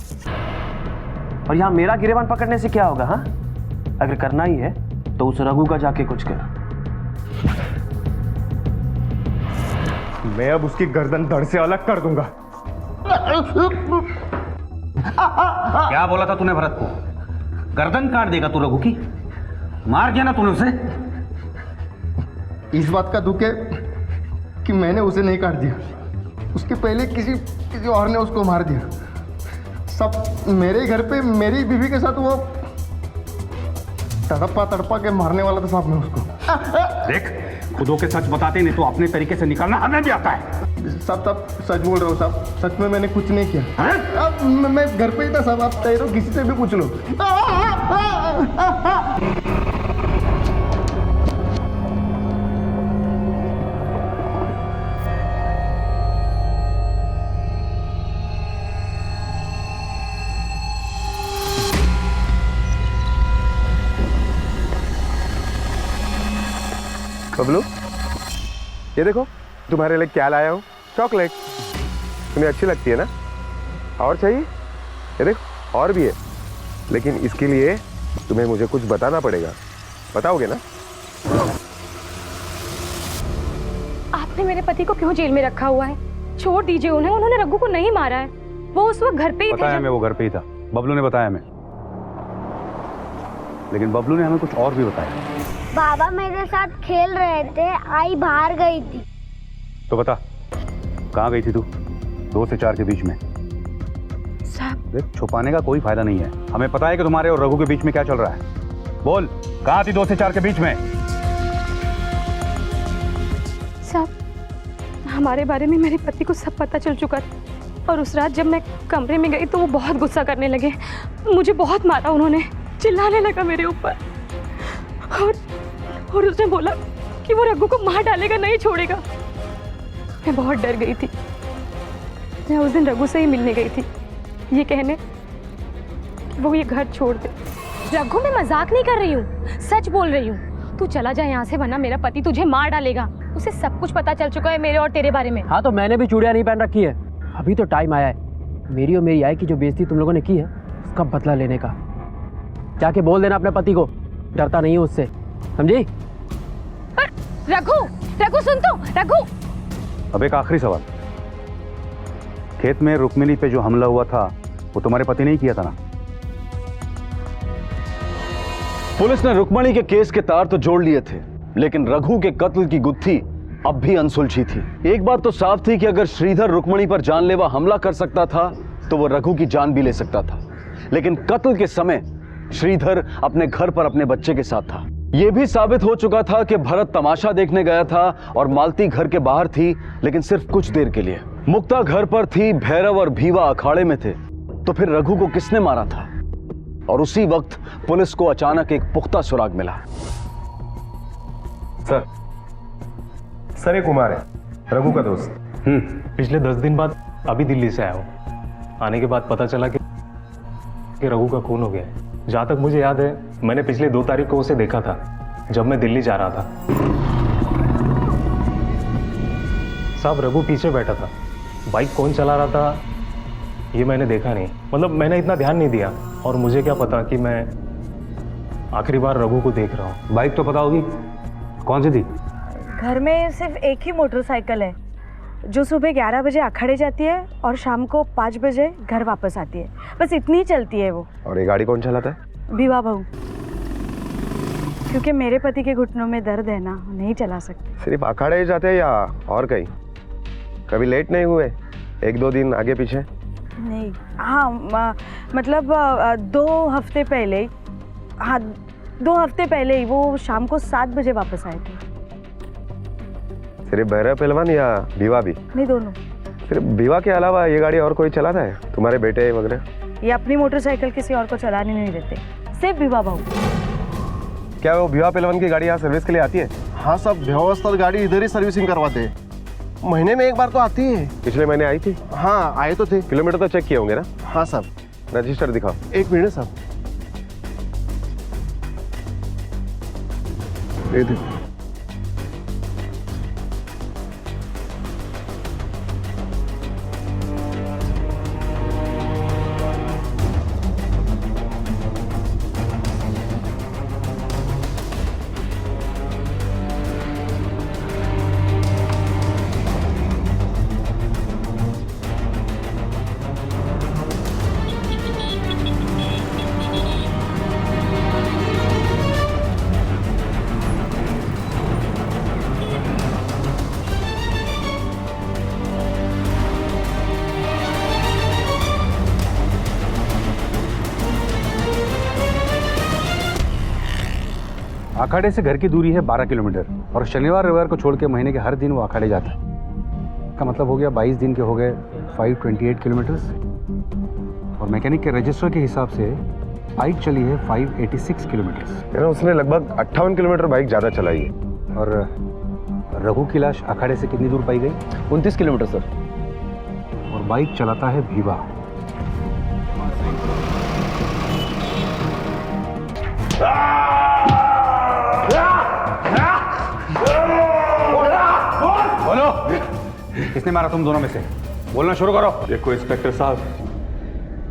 G: और यहाँ मेरा गिरेबान पकड़ने से क्या होगा? हाँ, अगर करना ही है तो उस रघु का जाके कुछ कर।
W: मैं अब उसकी गर्दन धड़ से अलग कर दूंगा।
O: क्या बोला था तूने भरत को? गर्दन काट देगा तू रघु की? मार दिया ना तूने उसे?
W: इस बात का दुख है कि मैंने उसे नहीं काट दिया, उसके पहले किसी और ने उसको मार दिया। सब मेरे घर पे मेरी बीवी के साथ वो तड़पा के मारने वाला था साहब। मैं उसको
O: देख, खुदों के सच बताते नहीं तो अपने तरीके से निकालना हमें भी आता है।
W: साहब सच बोल रहा हूँ साहब, सच में मैंने कुछ नहीं किया। अब मैं घर पे ही था साहब, आप चाहे तो किसी से भी पूछ लो।
N: बबलू, ये देखो तुम्हारे लिए क्या लाया हूँ, चॉकलेट। तुम्हें अच्छी लगती है ना? और चाहिए? ये देखो और भी है, लेकिन इसके लिए तुम्हें मुझे कुछ बताना पड़ेगा। बताओगे ना?
L: आपने मेरे पति को क्यों जेल में रखा हुआ है? छोड़ दीजिए उन्हें, उन्होंने रघु को नहीं मारा है। वो उस वक्त घर पे ही थे।
O: बताया मैं, वो घर पे ही था, बबलू ने बताया मैं। लेकिन बबलू ने हमें कुछ और भी बताया।
V: बाबा मेरे साथ खेल रहे थे, आई बाहर गई थी।
O: तो बता, कहाँ गई थी तू 2 से 4 के बीच में?
L: साहब
O: देख, छुपाने का कोई फायदा नहीं है, हमें पता है कि तुम्हारे और रघु के बीच में क्या चल रहा है। बोल, कहाँ थी 2 से 4 के बीच में?
L: साहब हमारे बारे में मेरे पति को सब पता चल चुका था, और उस रात जब मैं कमरे में गई तो वो बहुत गुस्सा करने लगे। मुझे बहुत मारा उन्होंने, चिल्लाने लगा मेरे ऊपर, और उसने बोला कि वो रघु को मार डालेगा, नहीं छोड़ेगा। मैं बहुत डर गई थी। मैं उस दिन रघु से ही मिलने गई थी, ये कहने कि वो ये घर छोड़ दे। रघु, मैं मजाक नहीं कर रही हूँ, सच बोल रही हूँ। तू चला जा यहाँ से, वरना मेरा पति तुझे मार डालेगा। उसे सब कुछ पता चल चुका है मेरे और तेरे बारे में।
G: हाँ, तो मैंने भी चूड़ियाँ नहीं पहन रखी है। अभी तो टाइम आया है मेरी और मेरी आई की जो बेइज्जती तुम लोगों ने की है उसका बदला लेने का। जाके बोल देना अपने पति को, डरता नहीं है उससे, समझी?
L: रघु, रघु सुन तो, रघु।
O: अब एक आखिरी सवाल, खेत में रुक्मिणी पे जो हमला हुआ था वो तुम्हारे पति ने ही किया था ना?
B: पुलिस ने रुक्मिणी के केस के तार तो जोड़ लिए थे, लेकिन रघु के कत्ल की गुत्थी अब भी अनसुलझी थी। एक बात तो साफ थी कि अगर श्रीधर रुक्मिणी पर जानलेवा हमला कर सकता था तो वो रघु की जान भी ले सकता था, लेकिन कत्ल के समय श्रीधर अपने घर पर अपने बच्चे के साथ था। यह भी साबित हो चुका था कि भरत तमाशा देखने गया था और मालती घर के बाहर थी, लेकिन सिर्फ कुछ देर के लिए। मुक्ता घर पर थी, भैरव और भीवा अखाड़े में थे। तो फिर रघु को किसने मारा था? और उसी वक्त पुलिस को अचानक एक पुख्ता सुराग मिला।
N: सर ये कुमार है, रघु का दोस्त।
E: पिछले 10 दिन बाद अभी दिल्ली से आया हूँ। आने के बाद पता चला कि रघु का खून हो गया है। जहाँ तक मुझे याद है, मैंने पिछले 2 तारीख को उसे देखा था जब मैं दिल्ली जा रहा था। साहब रघु पीछे बैठा था, बाइक कौन चला रहा था ये मैंने देखा नहीं, मतलब मैंने इतना ध्यान नहीं दिया, और मुझे क्या पता कि मैं आखिरी बार रघु को देख रहा हूँ।
O: बाइक तो पता होगी, कौन सी थी?
T: घर में सिर्फ एक ही मोटरसाइकिल है जो सुबह 11 बजे अखाड़े जाती है और शाम को 5 बजे घर वापस आती है। बस इतनी ही चलती है वो।
N: और ये गाड़ी कौन चलाता है?
T: विवाह बहू, क्योंकि मेरे पति के घुटनों में दर्द है ना, नहीं चला सकते।
N: सिर्फ अखाड़े जाते हैं या और कहीं? कभी लेट नहीं हुए? 1-2 दिन आगे पीछे?
T: नहीं, हाँ मतलब 2 हफ्ते पहले, हाँ 2 हफ्ते पहले ही वो शाम को 7 बजे वापस आए थे।
N: सिर्फ भैरव पहलवान या भीवा भी?
T: नहीं, दोनों।
N: सिर्फ भीवा के अलावा ये गाड़ी और कोई चलाता है? तुम्हारे बेटे वगैरह?
T: ये अपनी मोटरसाइकिल किसी और को चलाने नहीं देते, सिर्फ विवाह बहू।
N: क्या वो भीवा पहलवान की गाड़ी यहाँ सर्विस के लिए आती है?
M: हाँ सब, व्यवस्था गाड़ी इधर ही सर्विसिंग करवाते हैं। महीने में एक बार तो आती है।
N: पिछले महीने आई थी?
M: हाँ आए तो थे।
N: किलोमीटर तो चेक किए होंगे ना?
M: हाँ साहब।
N: रजिस्टर दिखाओ।
M: 1 मिनट साहब। ये देखो।
O: अखाड़े से घर की दूरी है 12 किलोमीटर और शनिवार रविवार को छोड़ के महीने के हर दिन वो अखाड़े जाता है। का मतलब हो गया 22 दिन के हो गए 528 किलोमीटर्स और मैकेनिक के रजिस्टर के हिसाब से बाइक चली है 586 किलोमीटर।
N: उसने लगभग 58 किलोमीटर बाइक ज़्यादा चलाई है।
O: और रघु की लाश अखाड़े से कितनी दूर पाई गई?
M: 29 किलोमीटर सर।
O: और बाइक चलाता है भीवा। बोलो, किसने मारा तुम दोनों में से? बोलना शुरू करो।
U: देखो इंस्पेक्टर साहब,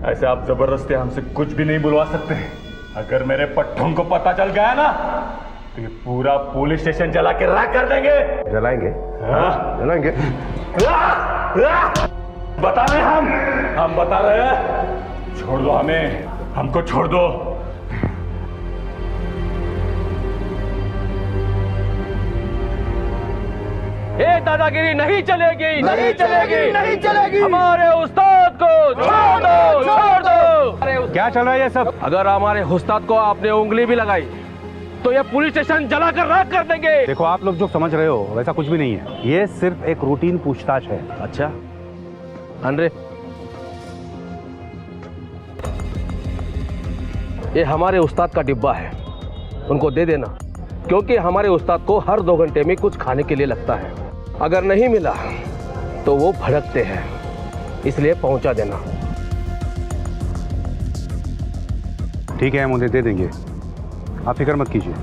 U: ऐसे आप जबरदस्ती हमसे कुछ भी नहीं बुलवा सकते। अगर मेरे पट्टों को पता चल गया ना तो ये पूरा पुलिस स्टेशन जला के राख कर देंगे।
N: जलाएंगे?
U: हाँ?
N: जलाएंगे।
U: बता रहे हम बता रहे हैं। छोड़ दो हमें, हमको छोड़ दो।
M: ये दादागिरी नहीं चलेगी,
F: नहीं चलेगी, नहीं चलेगी।
M: हमारे उस्ताद को छोड़ दो, छोड़ दो।
O: क्या चल रहा है ये सब?
M: अगर हमारे उस्ताद को आपने उंगली भी लगाई तो ये पुलिस स्टेशन जलाकर राख कर देंगे।
O: देखो, आप लोग जो समझ रहे हो वैसा कुछ भी नहीं है। ये सिर्फ एक रूटीन पूछताछ है।
M: अच्छा अंड्रे, ये हमारे उस्ताद का डिब्बा है, उनको दे देना, क्योंकि हमारे उस्ताद को हर 2 घंटे में कुछ खाने के लिए लगता है। अगर नहीं मिला तो वो भड़कते हैं, इसलिए पहुंचा देना।
O: ठीक है, हम उन्हें दे देंगे, आप फिक्र मत कीजिए।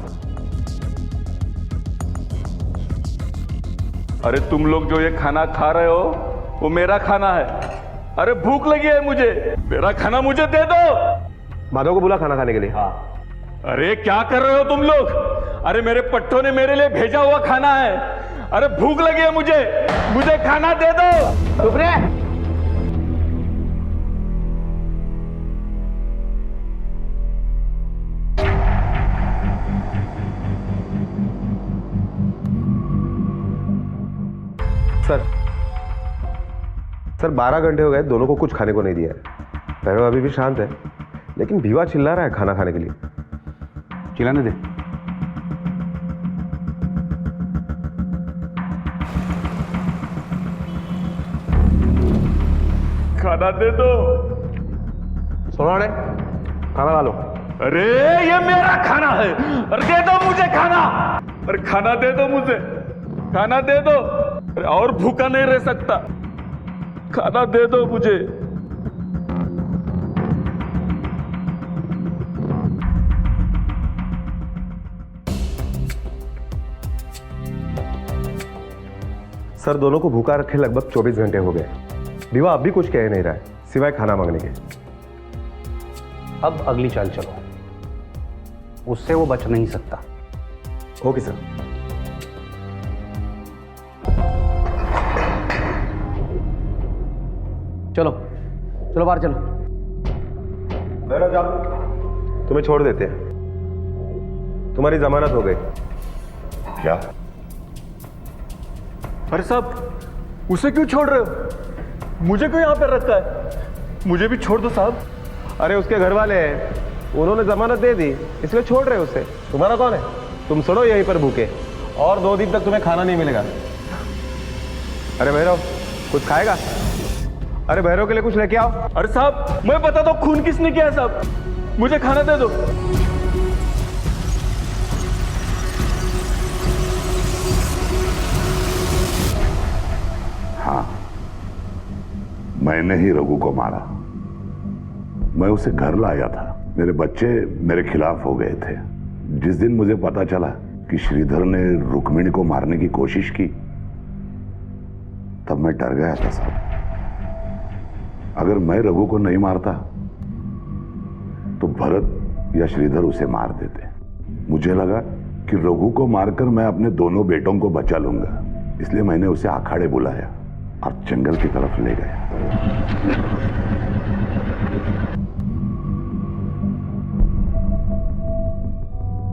U: अरे तुम लोग जो ये खाना खा रहे हो वो मेरा खाना है। अरे भूख लगी है मुझे, मेरा खाना मुझे दे दो।
N: माधव को बुला खाना खाने के लिए।
U: हाँ। अरे क्या कर रहे हो तुम लोग? अरे मेरे पट्टों ने मेरे लिए भेजा हुआ खाना है। अरे भूख लगी है मुझे खाना दे दो।
M: चुप रे।
N: सर 12 घंटे हो गए, दोनों को कुछ खाने को नहीं दिया है। भैरव अभी भी शांत है, लेकिन भीवा चिल्ला रहा है खाना खाने के लिए।
O: चिल्लाने दे।
U: खाना दे दो।
M: सुनो रे, खाना खा लो।
U: अरे ये मेरा खाना है। अरे दे दो मुझे खाना। अरे खाना दे दो मुझे, खाना दे दो। अरे और भूखा नहीं रह सकता, खाना दे दो मुझे।
N: सर दोनों को भूखा रखे लगभग 24 घंटे हो गए। विवाह अब भी कुछ कह नहीं रहा है सिवाय खाना मांगने के।
O: अब अगली चाल चलो, उससे वो बच नहीं सकता।
N: Okay sir.
G: चलो चलो बाहर चलो।
N: तुम्हें छोड़ देते हैं, तुम्हारी जमानत हो गई।
X: क्या?
M: अरे साहब उसे क्यों छोड़ रहे हो? मुझे क्यों यहाँ पर रखा है? मुझे भी छोड़ दो साहब।
N: अरे उसके घर वाले हैं, उन्होंने जमानत दे दी इसलिए छोड़ रहे हो उसे। तुम्हारा कौन है? तुम सुनो यहीं पर भूखे, और 2 दिन तक तुम्हें खाना नहीं मिलेगा। अरे भैरव कुछ खाएगा? अरे भैरव के लिए कुछ लेके आओ।
M: अरे साहब मैं बता दो खून किसने किया है साहब, मुझे खाना दे दो।
X: हाँ, मैंने ही रघु को मारा। मैं उसे घर लाया था, मेरे बच्चे मेरे खिलाफ हो गए थे। जिस दिन मुझे पता चला कि श्रीधर ने रुक्मिणी को मारने की कोशिश की, तब मैं डर गया था साहब। अगर मैं रघु को नहीं मारता तो भरत या श्रीधर उसे मार देते। मुझे लगा कि रघु को मारकर मैं अपने दोनों बेटों को बचा लूंगा, इसलिए मैंने उसे अखाड़े बुलाया और जंगल की तरफ ले गया।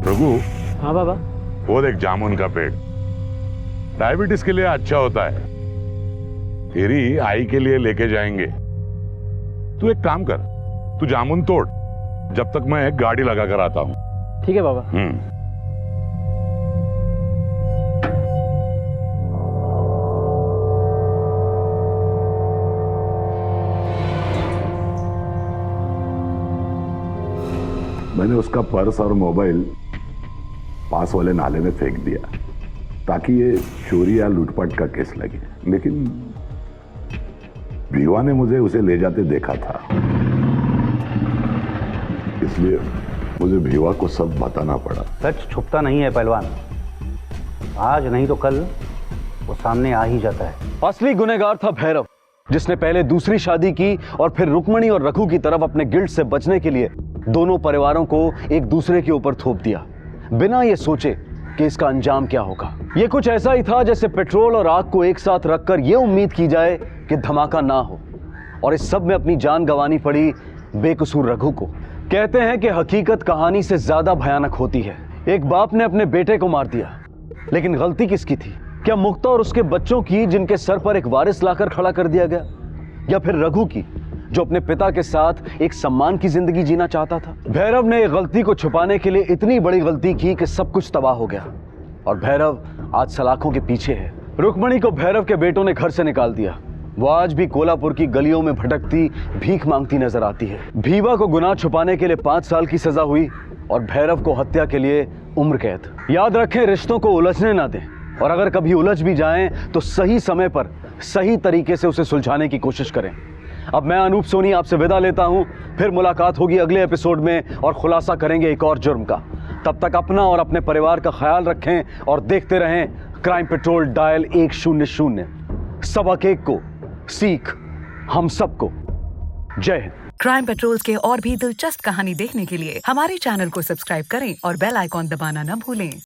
X: रघु।
G: हाँ बाबा।
X: वो देख जामुन का पेड़, डायबिटीज के लिए अच्छा होता है। तेरी आई के लिए लेके जाएंगे। तू एक काम कर, तू जामुन तोड़, जब तक मैं एक गाड़ी लगा कर आता हूं।
G: ठीक है बाबा।
X: मैंने उसका पर्स और मोबाइल पास वाले नाले में फेंक दिया ताकि ये चोरी या लूटपाट का केस लगे, लेकिन भीवा ने मुझे उसे ले जाते देखा था, इसलिए मुझे भीवा को सब बताना पड़ा।
O: सच छुपता नहीं है पहलवान, आज नहीं तो कल वो सामने आ ही जाता है।
B: असली गुनहगार था भैरव, जिसने पहले दूसरी शादी की और फिर रुक्मिणी और रघु की तरफ अपने गिल्ट से बचने के लिए दोनों परिवारों को एक दूसरे के ऊपर थोप दिया, बिना ये सोचे कि इसका अंजाम क्या होगा। ये कुछ ऐसा ही था जैसे पेट्रोल और आग को एक साथ रखकर यह उम्मीद की जाए कि धमाका ना हो, और इस सब में अपनी जान गंवानी पड़ी बेकसूर रघु को। कहते हैं कि हकीकत कहानी से ज्यादा भयानक होती है। एक बाप ने अपने बेटे को मार दिया, लेकिन गलती किसकी थी? क्या मुक्ता और उसके बच्चों की, जिनके सर पर एक वारिस लाकर खड़ा कर दिया गया, या फिर रघु की, जो अपने पिता के साथ एक सम्मान की जिंदगी जीना चाहता था? भैरव ने गलती को छुपाने के लिए इतनी बड़ी गलती की कि सब कुछ तबाह हो गया, और भैरव आज सलाखों के पीछे है। रुक्मिणी को भैरव के बेटों ने घर से निकाल दिया। वो आज भी कोल्हापुर की गलियों में भटकती, भीख मांगती नजर आती है। भीवा को गुनाह छुपाने के लिए 5 साल की सजा हुई और भैरव को हत्या के लिए उम्र कैद। याद रखें, रिश्तों को उलझने ना दें, और अगर कभी उलझ भी जाएं तो सही समय पर सही तरीके से उसे सुलझाने की कोशिश करें। अब मैं अनूप सोनी आपसे विदा लेता हूं, फिर मुलाकात होगी अगले एपिसोड में और खुलासा करेंगे एक और जुर्म का। तब तक अपना और अपने परिवार का ख्याल रखें और देखते रहें क्राइम पेट्रोल डायल 100। सबक एक को, सीख हम सबको। जय हिंद।
K: क्राइम पेट्रोल के और भी दिलचस्प कहानी देखने के लिए हमारे चैनल को सब्सक्राइब करें और बेल आइकॉन दबाना न भूलें।